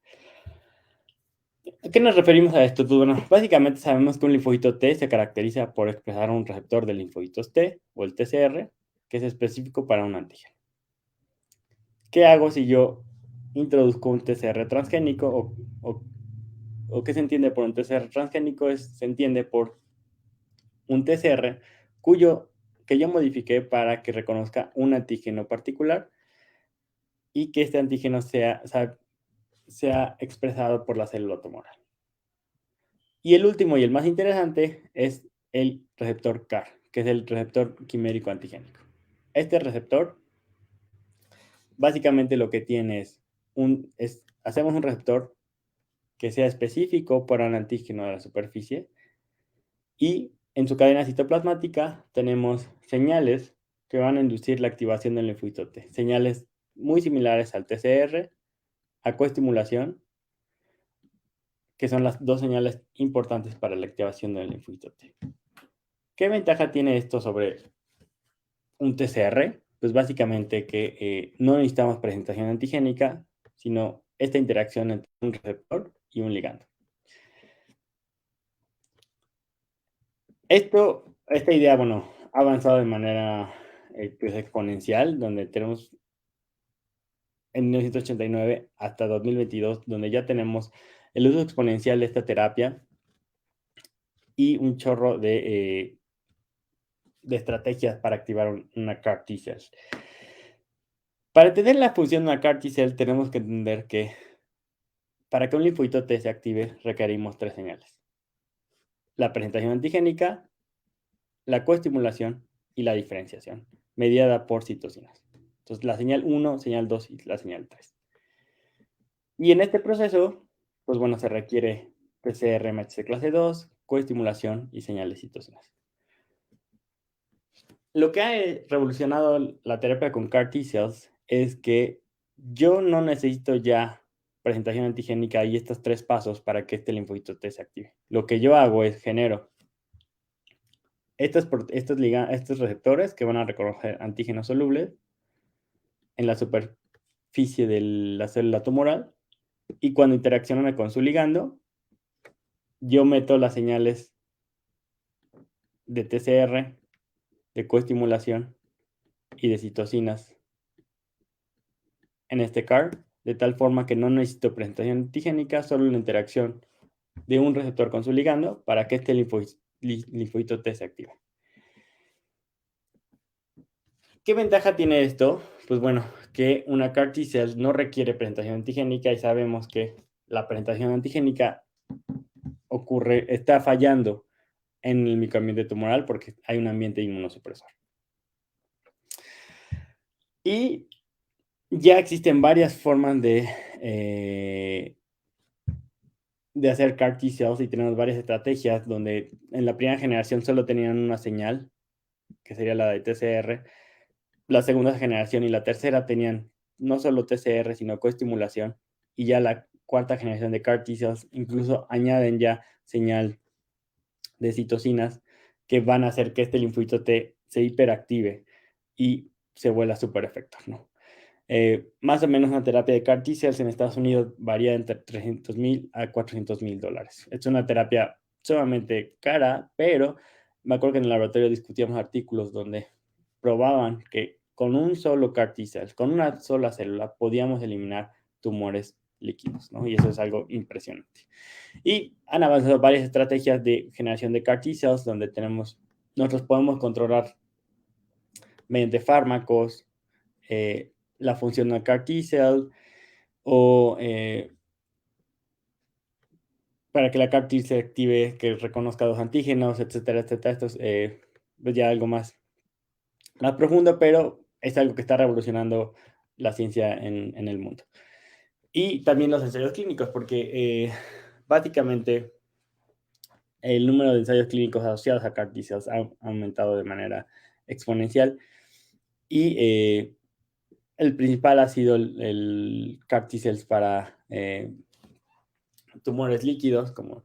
¿A qué nos referimos a esto? Pues bueno, básicamente sabemos que un linfocito T se caracteriza por expresar un receptor de linfocitos T, o el TCR, que es específico para un antígeno. ¿Qué hago si yo introduzco un TCR transgénico? ¿O qué se entiende por un TCR transgénico? Se entiende por un TCR que yo modifiqué para que reconozca un antígeno particular y que este antígeno sea expresado por la célula tumoral. Y el último y el más interesante es el receptor CAR, que es el receptor quimérico antigénico. Este receptor básicamente lo que tiene hacemos un receptor que sea específico para un antígeno de la superficie y en su cadena citoplasmática tenemos señales que van a inducir la activación del linfocito T. Señales muy similares al TCR, a coestimulación, que son las dos señales importantes para la activación del linfocito T. ¿Qué ventaja tiene esto sobre un TCR? Pues básicamente que no necesitamos presentación antigénica, sino esta interacción entre un receptor y un ligando. Esta idea, bueno, ha avanzado de manera pues, exponencial, donde tenemos en 1989 hasta 2022, donde ya tenemos el uso exponencial de esta terapia y un chorro de estrategias para activar una CAR T-cell. Para entender la función de una CAR T-cell, tenemos que entender que para que un linfocito T se active, requerimos tres señales: la presentación antigénica, la coestimulación y la diferenciación, mediada por citocinas. Entonces, la señal 1, señal 2 y la señal 3. Y en este proceso, pues bueno, se requiere PCR MHC clase 2, coestimulación y señales citocinas. Lo que ha revolucionado la terapia con CAR T-cells es que yo no necesito ya presentación antigénica y estos tres pasos para que este linfocito T se active. Lo que yo hago es genero estos receptores que van a reconocer antígenos solubles en la superficie de la célula tumoral, y cuando interaccionan con su ligando, yo meto las señales de TCR, de coestimulación y de citocinas en este CAR, de tal forma que no necesito presentación antigénica, solo la interacción de un receptor con su ligando para que este linfocito T se active. ¿Qué ventaja tiene esto? Pues bueno, que una CAR T-cell no requiere presentación antigénica y sabemos que la presentación antigénica está fallando en el microambiente tumoral porque hay un ambiente inmunosupresor. Y Ya existen varias formas de hacer CAR T cells y tenemos varias estrategias donde en la primera generación solo tenían una señal, que sería la de TCR. La segunda generación y la tercera tenían no solo TCR, sino coestimulación. Y ya la cuarta generación de CAR T cells incluso añaden ya señal de citocinas que van a hacer que este linfocito T se hiperactive y se vuelva súper efector, ¿no? Más o menos una terapia de CAR T-cells en Estados Unidos varía entre $300,000 a $400,000. Es una terapia sumamente cara, pero me acuerdo que en el laboratorio discutíamos artículos donde probaban que con un solo CAR T-cells, con una sola célula, podíamos eliminar tumores líquidos, ¿no? Y eso es algo impresionante. Y han avanzado varias estrategias de generación de CAR T-cells donde nosotros podemos controlar mediante fármacos, la función del CAR T-cell o para que la CAR T se active, que reconozca los antígenos, etcétera, etcétera. Esto es pues ya algo más profundo, pero es algo que está revolucionando la ciencia en el mundo. Y también los ensayos clínicos, porque básicamente el número de ensayos clínicos asociados a CAR T-cells ha aumentado de manera exponencial y el principal ha sido el CAR T-cells para tumores líquidos como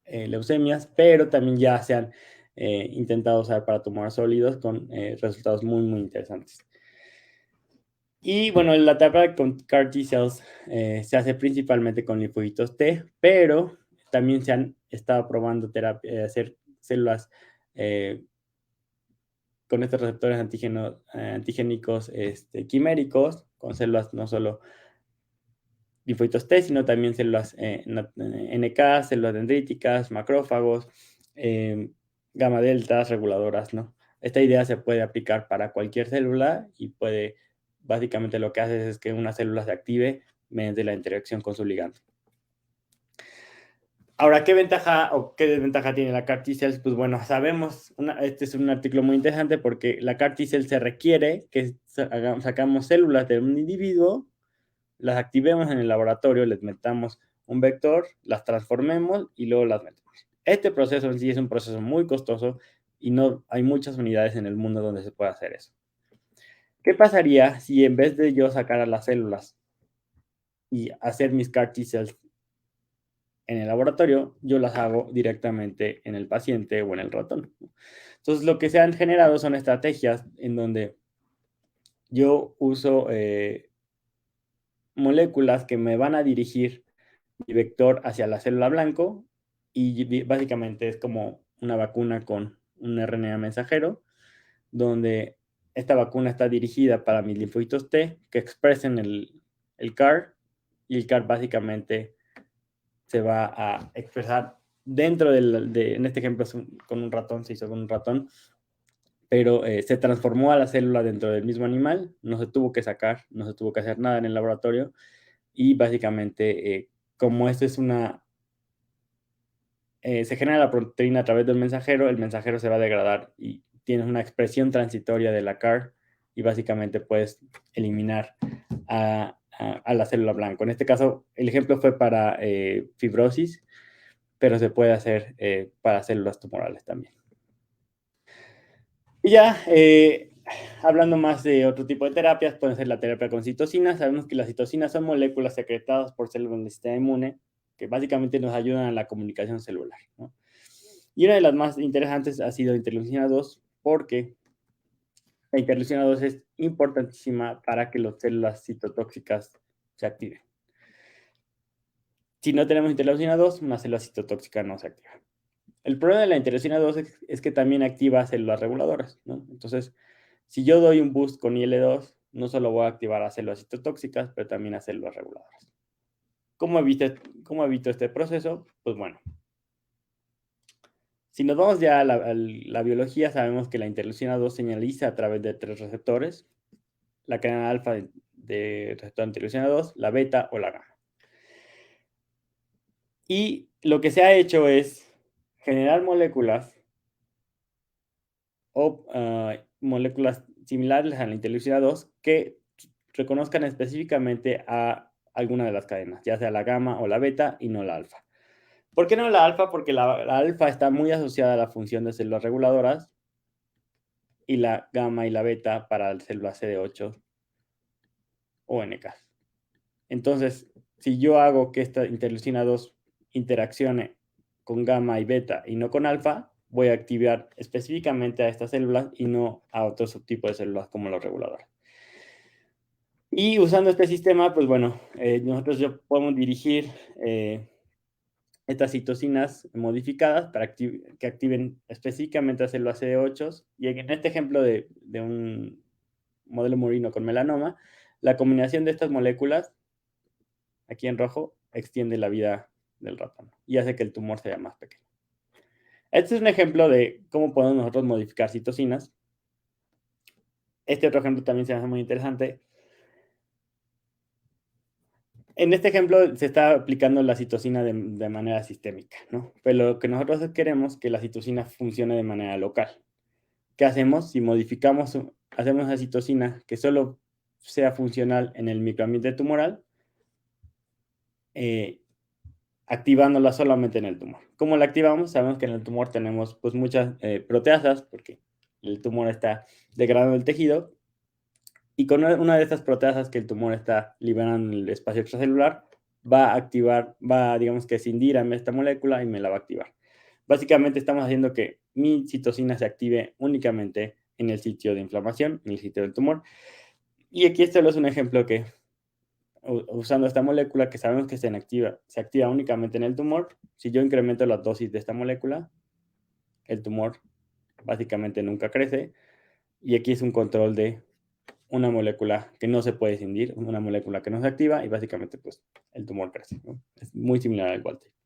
leucemias, pero también ya se han intentado usar para tumores sólidos con resultados muy, muy interesantes. Y bueno, la terapia con CAR T-cells se hace principalmente con linfocitos T, pero también se han estado probando hacer células con estos receptores antigénicos quiméricos, con células no solo linfocitos T, sino también células NK, células dendríticas, macrófagos, gamma deltas, reguladoras, ¿no? Esta idea se puede aplicar para cualquier célula y básicamente lo que hace es que una célula se active mediante la interacción con su ligando. Ahora, ¿qué ventaja o qué desventaja tiene la CAR T-cells? Pues bueno, sabemos, este es un artículo muy interesante porque la CAR T-cell se requiere que sacamos células de un individuo, las activemos en el laboratorio, les metamos un vector, las transformemos y luego las metemos. Este proceso en sí es un proceso muy costoso y no hay muchas unidades en el mundo donde se pueda hacer eso. ¿Qué pasaría si en vez de yo sacar a las células y hacer mis CAR T-cells en el laboratorio, yo las hago directamente en el paciente o en el ratón? Entonces, lo que se han generado son estrategias en donde yo uso moléculas que me van a dirigir mi vector hacia la célula blanco y básicamente es como una vacuna con un RNA mensajero, donde esta vacuna está dirigida para mis linfocitos T que expresen el CAR y el CAR básicamente se va a expresar dentro en este ejemplo con un ratón, se hizo con un ratón, pero se transformó a la célula dentro del mismo animal, no se tuvo que sacar, no se tuvo que hacer nada en el laboratorio y básicamente como esto es se genera la proteína a través del mensajero, el mensajero se va a degradar y tienes una expresión transitoria de la CAR y básicamente puedes eliminar a la célula blanca. En este caso, el ejemplo fue para fibrosis, pero se puede hacer para células tumorales también. Y ya, hablando más de otro tipo de terapias, puede ser la terapia con citocinas. Sabemos que las citocinas son moléculas secretadas por células del sistema inmune que básicamente nos ayudan a la comunicación celular, ¿no? Y una de las más interesantes ha sido interleucina 2, porque la interleucina 2 es importantísima para que las células citotóxicas se activen. Si no tenemos interleucina 2, una célula citotóxica no se activa. El problema de la interleucina 2 es que también activa células reguladoras, ¿no? Entonces, si yo doy un boost con IL-2, no solo voy a activar a células citotóxicas, pero también a células reguladoras. ¿Cómo evito este proceso? Pues bueno, si nos vamos ya a la biología, sabemos que la interleucina 2 señaliza a través de 3 receptores, la cadena alfa de receptor interleucina 2, la beta o la gamma. Y lo que se ha hecho es generar moléculas o moléculas similares a la interleucina 2 que reconozcan específicamente a alguna de las cadenas, ya sea la gamma o la beta y no la alfa. ¿Por qué no la alfa? Porque la alfa está muy asociada a la función de células reguladoras y la gamma y la beta para células CD8 o NK. Entonces, si yo hago que esta interleucina 2 interaccione con gamma y beta y no con alfa, voy a activar específicamente a estas células y no a otro subtipo de células como los reguladores. Y usando este sistema, pues bueno, nosotros ya podemos dirigir estas citocinas modificadas para que activen específicamente a células CD8. Y en este ejemplo de un modelo murino con melanoma, la combinación de estas moléculas, aquí en rojo, extiende la vida del ratón y hace que el tumor sea más pequeño. Este es un ejemplo de cómo podemos nosotros modificar citocinas. Este otro ejemplo también se me hace muy interesante. En este ejemplo se está aplicando la citocina de manera sistémica, ¿no? Pero lo que nosotros queremos es que la citocina funcione de manera local. ¿Qué hacemos? Si modificamos, hacemos una citocina que solo sea funcional en el microambiente tumoral, activándola solamente en el tumor. ¿Cómo la activamos? Sabemos que en el tumor tenemos pues, muchas proteasas, porque el tumor está degradando el tejido, y con una de estas proteasas que el tumor está liberando en el espacio extracelular, va a activar, digamos que escindir a esta molécula y me la va a activar. Básicamente estamos haciendo que mi citocina se active únicamente en el sitio de inflamación, en el sitio del tumor. Y aquí este es un ejemplo que, usando esta molécula que sabemos que se activa únicamente en el tumor, si yo incremento la dosis de esta molécula, el tumor básicamente nunca crece. Y aquí es un control de una molécula que no se puede escindir, una molécula que no se activa y básicamente pues el tumor crece, ¿no? Es muy similar al wild type.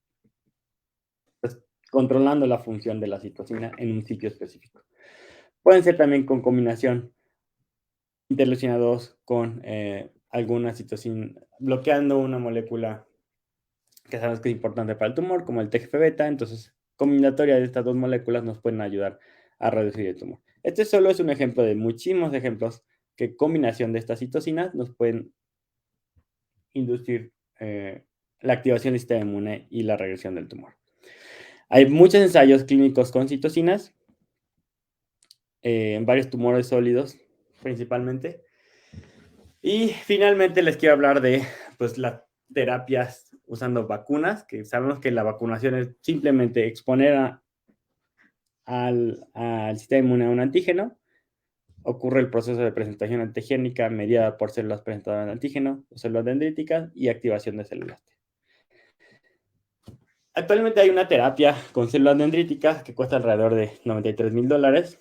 Entonces, controlando la función de la citocina en un sitio específico. Pueden ser también con combinación interleucina 2 con alguna citocina, bloqueando una molécula que sabemos que es importante para el tumor, como el TGF-beta. Entonces, combinatoria de estas dos moléculas nos pueden ayudar a reducir el tumor. Este solo es un ejemplo de muchísimos ejemplos que combinación de estas citocinas nos pueden inducir la activación del sistema inmune y la regresión del tumor. Hay muchos ensayos clínicos con citocinas en varios tumores sólidos, principalmente. Y finalmente les quiero hablar de pues, las terapias usando vacunas, que sabemos que la vacunación es simplemente exponer al sistema inmune a un antígeno. Ocurre el proceso de presentación antigénica mediada por células presentadoras de antígeno, células dendríticas y activación de células T. Actualmente hay una terapia con células dendríticas que cuesta alrededor de $93,000,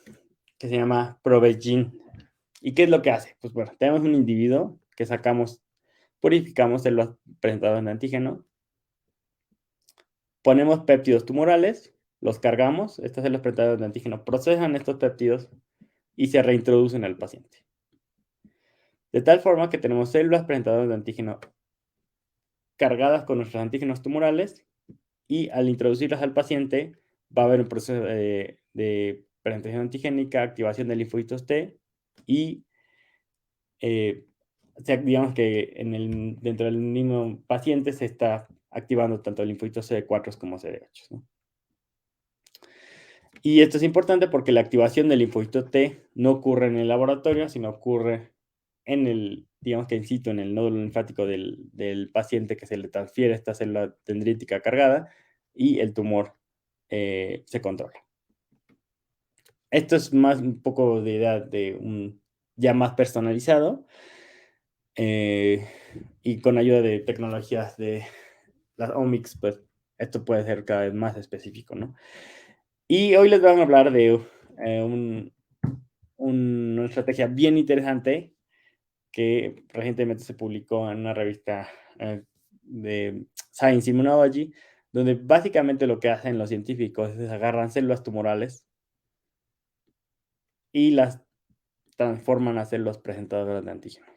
que se llama Provegene. ¿Y qué es lo que hace? Pues bueno, tenemos un individuo que purificamos células presentadoras de antígeno, ponemos péptidos tumorales, los cargamos, estas células presentadoras de antígeno procesan estos péptidos y se reintroducen al paciente. De tal forma que tenemos células presentadoras de antígeno cargadas con nuestros antígenos tumorales y al introducirlas al paciente va a haber un proceso de presentación antigénica, activación de linfocitos T y digamos que dentro del mismo paciente se está activando tanto linfocitos CD4 como CD8, ¿no? Y esto es importante porque la activación del linfocito T no ocurre en el laboratorio, sino ocurre digamos que in situ, en el nódulo linfático del paciente, que se le transfiere esta célula dendrítica cargada y el tumor se controla. Esto es más un poco de idea de un ya más personalizado y con ayuda de tecnologías de las omics, pues esto puede ser cada vez más específico, ¿no? Y hoy les vamos a hablar de una estrategia bien interesante que recientemente se publicó en una revista de Science Immunology, donde básicamente lo que hacen los científicos es agarran células tumorales y las transforman a células presentadoras de antígeno.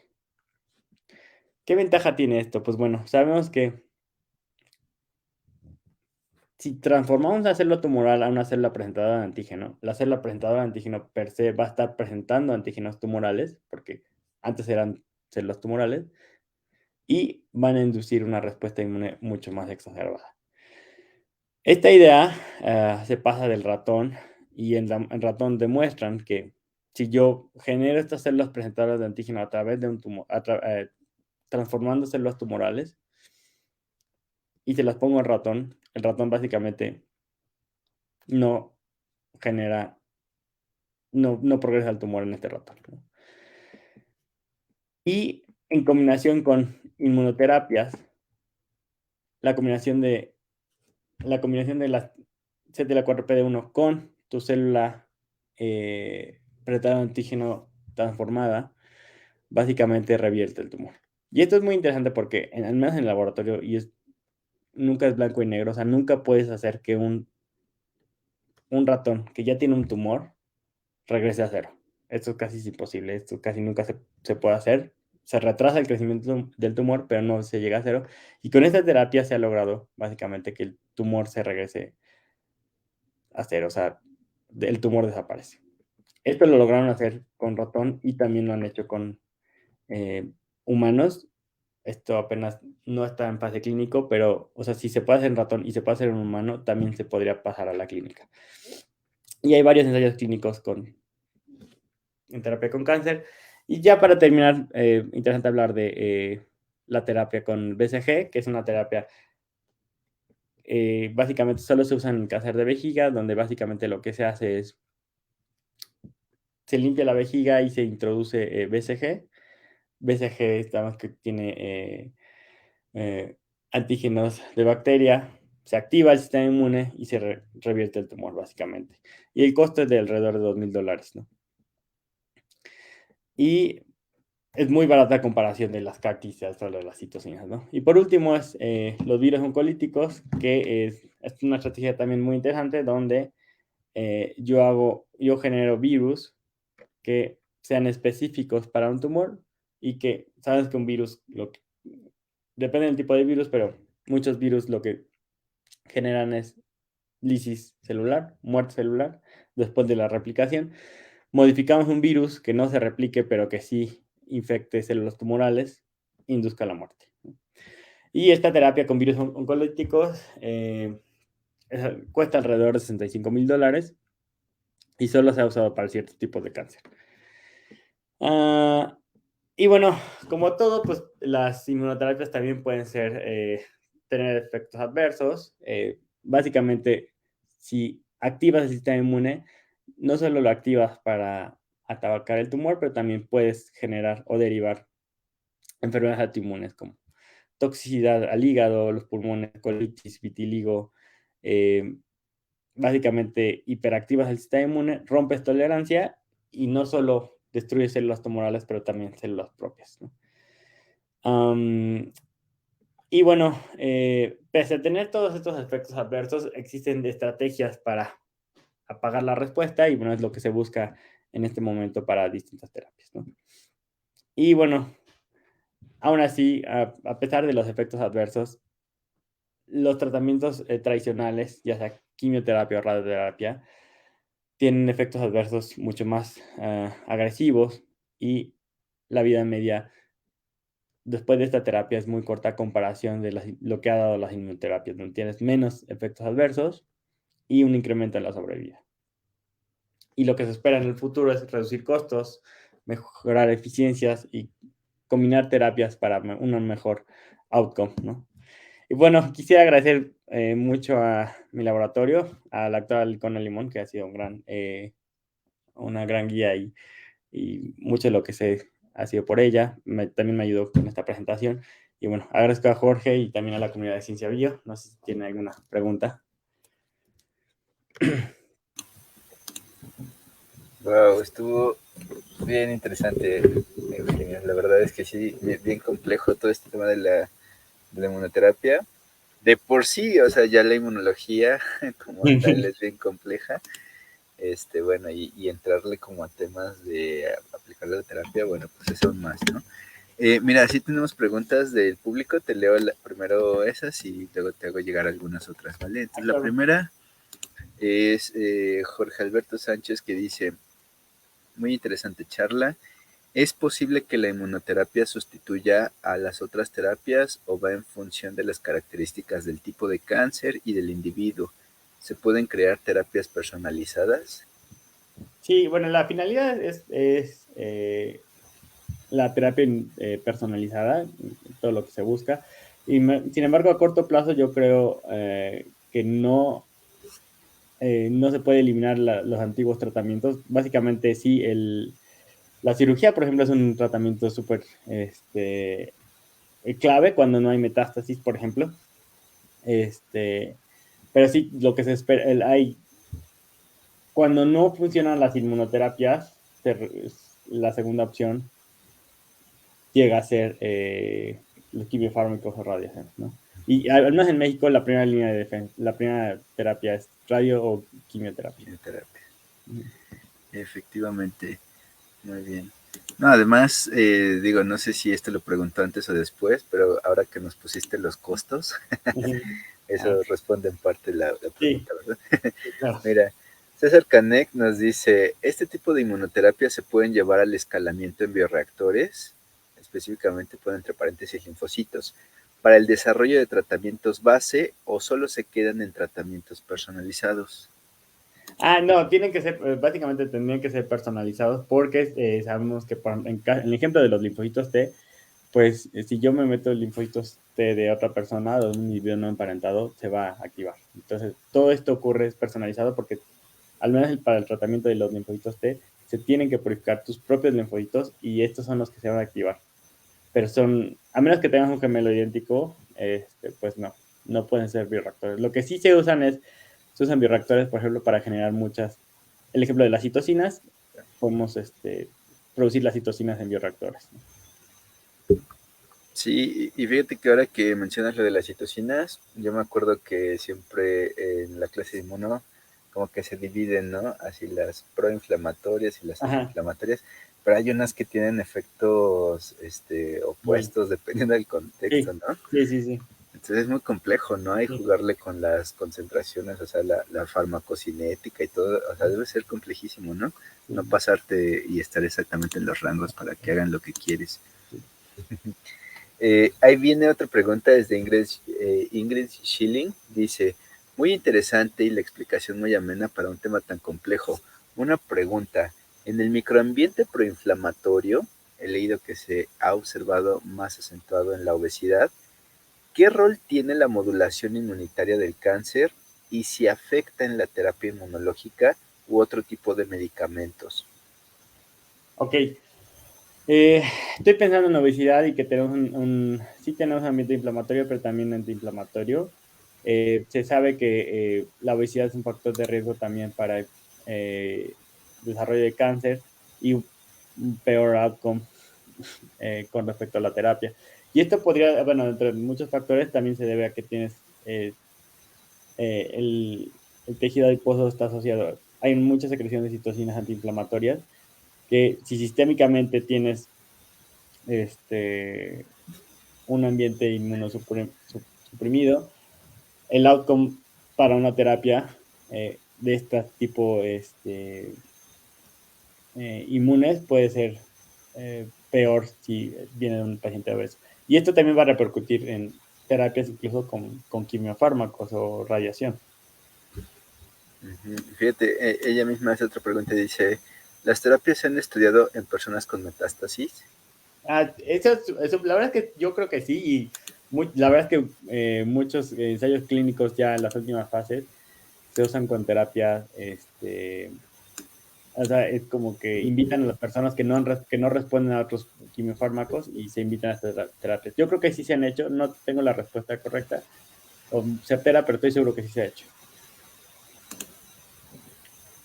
¿Qué ventaja tiene esto? Pues bueno, sabemos que si transformamos una célula tumoral a una célula presentadora de antígeno, la célula presentadora de antígeno per se va a estar presentando antígenos tumorales, porque antes eran células tumorales y van a inducir una respuesta inmune mucho más exacerbada. Esta idea se pasa del ratón y en ratón demuestran que si yo genero estas células presentadoras de antígeno a través de un tumor, transformando células tumorales y se las pongo al ratón, el ratón básicamente no genera, no progresa el tumor en este ratón, ¿no? Y en combinación con inmunoterapias, la combinación de la las CTLA4PD1 con tu célula presentada de antígeno transformada, básicamente revierte el tumor. Y esto es muy interesante porque, al menos en el laboratorio, nunca es blanco y negro, o sea, nunca puedes hacer que un ratón que ya tiene un tumor regrese a cero. Esto es casi imposible, esto casi nunca se puede hacer. Se retrasa el crecimiento del tumor, pero no se llega a cero. Y con esta terapia se ha logrado básicamente que el tumor se regrese a cero, o sea, el tumor desaparece. Esto lo lograron hacer con ratón y también lo han hecho con humanos. Esto apenas no está en fase clínico, pero, o sea, si se puede hacer en ratón y se puede hacer en humano, también se podría pasar a la clínica. Y hay varios ensayos clínicos en terapia con cáncer. Y ya para terminar, interesante hablar de la terapia con BCG, que es una terapia básicamente solo se usa en cáncer de vejiga, donde básicamente lo que se hace es se limpia la vejiga y se introduce BCG. BCG, sabemos que tiene antígenos de bacteria, se activa el sistema inmune y se revierte el tumor, básicamente. Y el costo es de alrededor de $2,000, ¿no? Y es muy barata a comparación de las CAR-T cells o de las citocinas, ¿no? Y por último es los virus oncolíticos, que es una estrategia también muy interesante donde yo genero virus que sean específicos para un tumor y que, sabes que un virus, depende del tipo de virus, pero muchos virus lo que generan es lisis celular, muerte celular, después de la replicación. Modificamos un virus que no se replique, pero que sí infecte células tumorales, induzca la muerte. Y esta terapia con virus oncolíticos cuesta alrededor de $65,000 y solo se ha usado para ciertos tipos de cáncer. Y bueno, como todo, pues las inmunoterapias también pueden tener efectos adversos. Básicamente, si activas el sistema inmune, no solo lo activas para atacar el tumor, pero también puedes generar o derivar enfermedades autoinmunes como toxicidad al hígado, los pulmones, colitis, vitiligo. Básicamente, hiperactivas el sistema inmune, rompes tolerancia y no solo destruye células tumorales, pero también células propias, ¿no? Y bueno, pese a tener todos estos efectos adversos, existen estrategias para apagar la respuesta y bueno, es lo que se busca en este momento para distintas terapias, ¿no? Y bueno, aún así, a pesar de los efectos adversos, los tratamientos tradicionales, ya sea quimioterapia o radioterapia, tienen efectos adversos mucho más agresivos y la vida media después de esta terapia es muy corta a comparación de lo que ha dado las inmunoterapias, donde tienes menos efectos adversos y un incremento en la sobrevida. Y lo que se espera en el futuro es reducir costos, mejorar eficiencias y combinar terapias para un mejor outcome, ¿no? Y bueno, quisiera agradecer mucho a mi laboratorio, a la doctora Licona Limón, que ha sido una gran guía y mucho de lo que sé ha sido por ella. También me ayudó con esta presentación. Y bueno, agradezco a Jorge y también a la comunidad de Ciencia Bio. No sé si tiene alguna pregunta. Wow, estuvo bien interesante, Eugenio. La verdad es que sí, bien complejo todo este tema de la inmunoterapia. De por sí, o sea, ya la inmunología como tal es bien compleja. Bueno, y entrarle como a temas de aplicar la terapia, bueno, pues eso aún más, ¿no? Mira, sí tenemos preguntas del público, te leo primero esas y luego te hago llegar algunas otras, ¿vale? Entonces la primera es Jorge Alberto Sánchez que dice, muy interesante charla, ¿Es posible que la inmunoterapia sustituya a las otras terapias o va en función de las características del tipo de cáncer y del individuo? ¿Se pueden crear terapias personalizadas? Sí, bueno, la finalidad es la terapia personalizada, todo lo que se busca. Y sin embargo, a corto plazo yo creo que no se puede eliminar los antiguos tratamientos. Básicamente, sí, la cirugía, por ejemplo, es un tratamiento súper clave cuando no hay metástasis, por ejemplo. Pero sí, lo que se espera, cuando no funcionan las inmunoterapias, la segunda opción llega a ser los quimiofármacos o radiación, ¿no? Y al menos en México la primera línea de defensa, la primera terapia es radio o quimioterapia. Quimioterapia. Efectivamente, muy bien. No, además, digo, no sé si esto lo preguntó antes o después, pero ahora que nos pusiste los costos, eso responde en parte la Sí, pregunta, ¿verdad? claro. Mira, César Canek nos dice, ¿este tipo de inmunoterapia se pueden llevar al escalamiento en bioreactores? Específicamente pone entre paréntesis linfocitos, para el desarrollo de tratamientos base o solo se quedan en tratamientos personalizados. No, tienen que ser, básicamente tendrían que ser personalizados porque sabemos que en el ejemplo de los linfocitos T, pues si yo me meto linfocitos T de otra persona, de un individuo no emparentado, se va a activar. Entonces, todo esto ocurre es personalizado porque al menos para el tratamiento de los linfocitos T, se tienen que purificar tus propios linfocitos y estos son los que se van a activar. Pero a menos que tengas un gemelo idéntico, pues no pueden ser bioreactores. Lo que sí se usan bioreactores, por ejemplo, para generar el ejemplo de las citocinas, podemos producir las citocinas en bioreactores, ¿no? Sí, y fíjate que ahora que mencionas lo de las citocinas, yo me acuerdo que siempre en la clase de inmuno como que se dividen, ¿no? Así las proinflamatorias y las Ajá, antiinflamatorias, pero hay unas que tienen efectos bien. opuestos dependiendo del contexto, Sí, ¿no? sí, sí, sí. Entonces es muy complejo, ¿no? Hay Sí. jugarle con las concentraciones, o sea, la farmacocinética y todo, o sea, debe ser complejísimo, ¿no? No Sí, pasarte y estar exactamente en los rangos para que hagan lo que quieres. sí. Ahí viene otra pregunta desde Ingrid Schilling. Dice, muy interesante y la explicación muy amena para un tema tan complejo. Una pregunta, en el microambiente proinflamatorio, he leído que se ha observado más acentuado en la obesidad. ¿Qué rol tiene la modulación inmunitaria del cáncer y si afecta en la terapia inmunológica u otro tipo de medicamentos? Ok. Estoy pensando en obesidad y que tenemos sí tenemos un ambiente inflamatorio, pero también antiinflamatorio. Se sabe que la obesidad es un factor de riesgo también para el desarrollo de cáncer y un peor outcome con respecto a la terapia. Y esto podría, bueno, entre muchos factores también se debe a que tienes el tejido adiposo está asociado, hay muchas secreciones de citocinas antiinflamatorias que si sistémicamente tienes este, un ambiente inmunosuprimido, el outcome para una terapia de este tipo inmunes puede ser peor si viene de un paciente obeso. Y esto también va a repercutir en terapias incluso con quimiofármacos o radiación. Ujú. Fíjate, ella misma hace otra pregunta y dice, ¿las terapias se han estudiado en personas con metástasis? La verdad es que yo creo que sí, y la verdad es que muchos ensayos clínicos ya en las últimas fases se usan con terapias, o sea, es como que invitan a las personas que no responden a otros quimiofármacos y se invitan a estas terapias. Yo creo que sí se han hecho, no tengo la respuesta correcta o certera, pero estoy seguro que sí se ha hecho.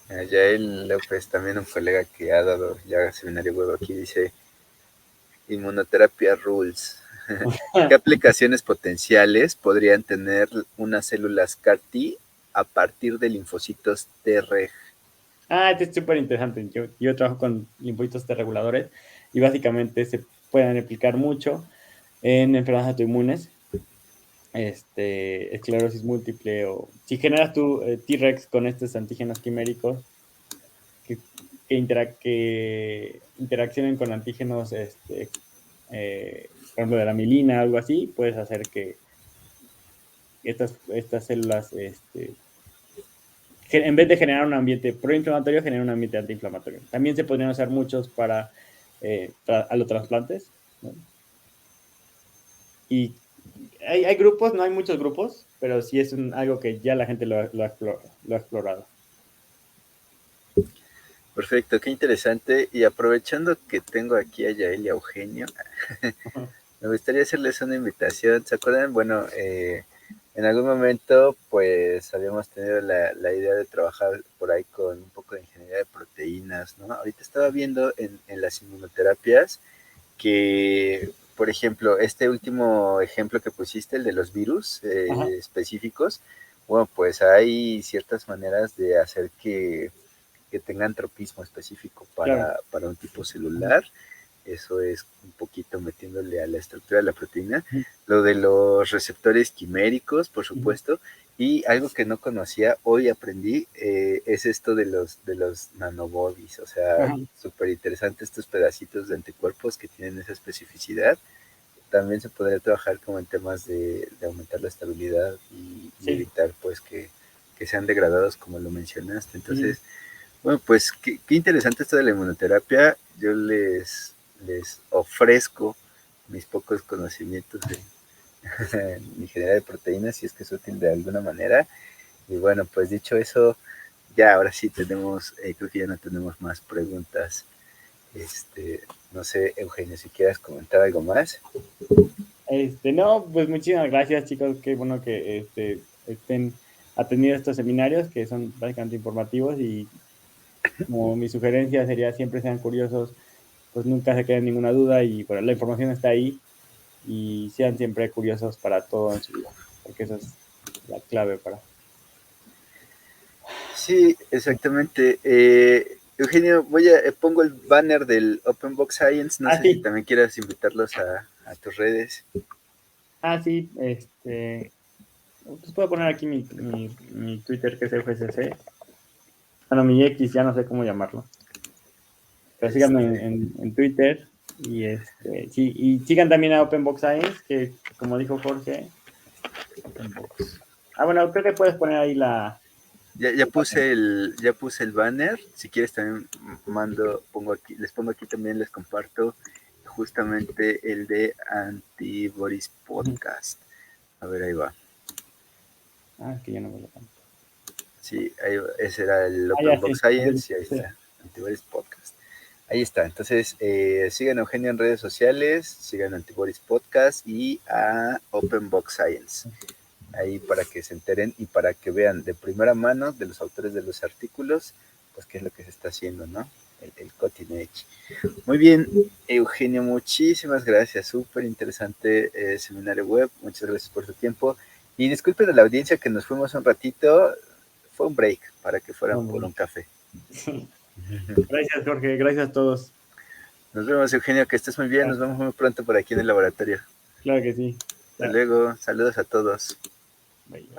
Yael López, también un colega que ha dado ya seminario web aquí, dice, inmunoterapia rules. ¿Qué aplicaciones potenciales podrían tener unas células CAR-T a partir de linfocitos Treg? Este es súper interesante. Yo trabajo con linfocitos T reguladores y básicamente se pueden aplicar mucho en enfermedades autoinmunes, esclerosis múltiple o si generas tu T-Rex con estos antígenos quiméricos que, que interaccionen con antígenos, por ejemplo, de la mielina, algo así, puedes hacer que estas células, en vez de generar un ambiente proinflamatorio, generen un ambiente antiinflamatorio. También se podrían usar muchos para alotrasplantes, ¿no? Y hay grupos, no hay muchos grupos, pero sí es algo que ya la gente lo ha explorado. Perfecto, qué interesante. Y aprovechando que tengo aquí a Yael y a Eugenio, me gustaría hacerles una invitación. ¿Se acuerdan? Bueno, en algún momento pues habíamos tenido la idea de trabajar por ahí con un poco de ingeniería de proteínas, ¿no? Ahorita estaba viendo en las inmunoterapias que, por ejemplo, este último ejemplo que pusiste, el de los virus específicos, bueno, pues hay ciertas maneras de hacer que tengan tropismo específico Claro. para un tipo celular. Eso es un poquito metiéndole a la estructura de la proteína. Lo de los receptores quiméricos, por supuesto. Y algo que no conocía, hoy aprendí, es esto de los nanobodies. O sea, súper interesante estos pedacitos de anticuerpos que tienen esa especificidad. También se podría trabajar como en temas de aumentar la estabilidad y evitar pues que sean degradados como lo mencionaste. Entonces, bueno, pues qué interesante esto de la inmunoterapia. Yo les ofrezco mis pocos conocimientos en ingeniería de proteínas, si es que es útil de alguna manera. Y bueno, pues dicho eso, ya ahora sí tenemos, creo que ya no tenemos más preguntas. No sé, Eugenio, si quieras comentar algo más. No, pues muchísimas gracias, chicos. Qué bueno que estén atendiendo estos seminarios que son básicamente informativos, y como mi sugerencia sería siempre sean curiosos, pues nunca se queden ninguna duda, y bueno, la información está ahí, y sean siempre curiosos para todo en su vida, porque eso es la clave para... Sí, exactamente. Eugenio, pongo el banner del Open Box Science. No sé si también quieras invitarlos a tus redes. Sí, pues puedo poner aquí mi Twitter, que es FSC. Bueno, mi X, ya no sé cómo llamarlo. Pero síganme en Twitter, y sí, y sigan también a Open Box Science, que como dijo Jorge, Open Box. Bueno, creo que puedes poner ahí la... Ya puse el banner. Si quieres también les pongo aquí también, les comparto justamente el de Antibodies Podcast. A ver, ahí va. Es que ya no me lo tanto. Sí, ese era el Open Box Science, y ahí está, Antibodies Podcast. Ahí está. Entonces, sigan a Eugenio en redes sociales, sigan a Antibodies Podcast y a Open Box Science. Ahí para que se enteren y para que vean de primera mano de los autores de los artículos, pues qué es lo que se está haciendo, ¿no? El cutting edge. Muy bien, Eugenio, muchísimas gracias. Súper interesante seminario web. Muchas gracias por tu tiempo. Y disculpen a la audiencia que nos fuimos un ratito. Fue un break para que fueran por un café. Gracias, Jorge. Gracias a todos. Nos vemos, Eugenio, que estés muy bien. Nos vemos muy pronto por aquí en el laboratorio. Claro que sí. Hasta luego. Saludos a todos. Bye. Bye.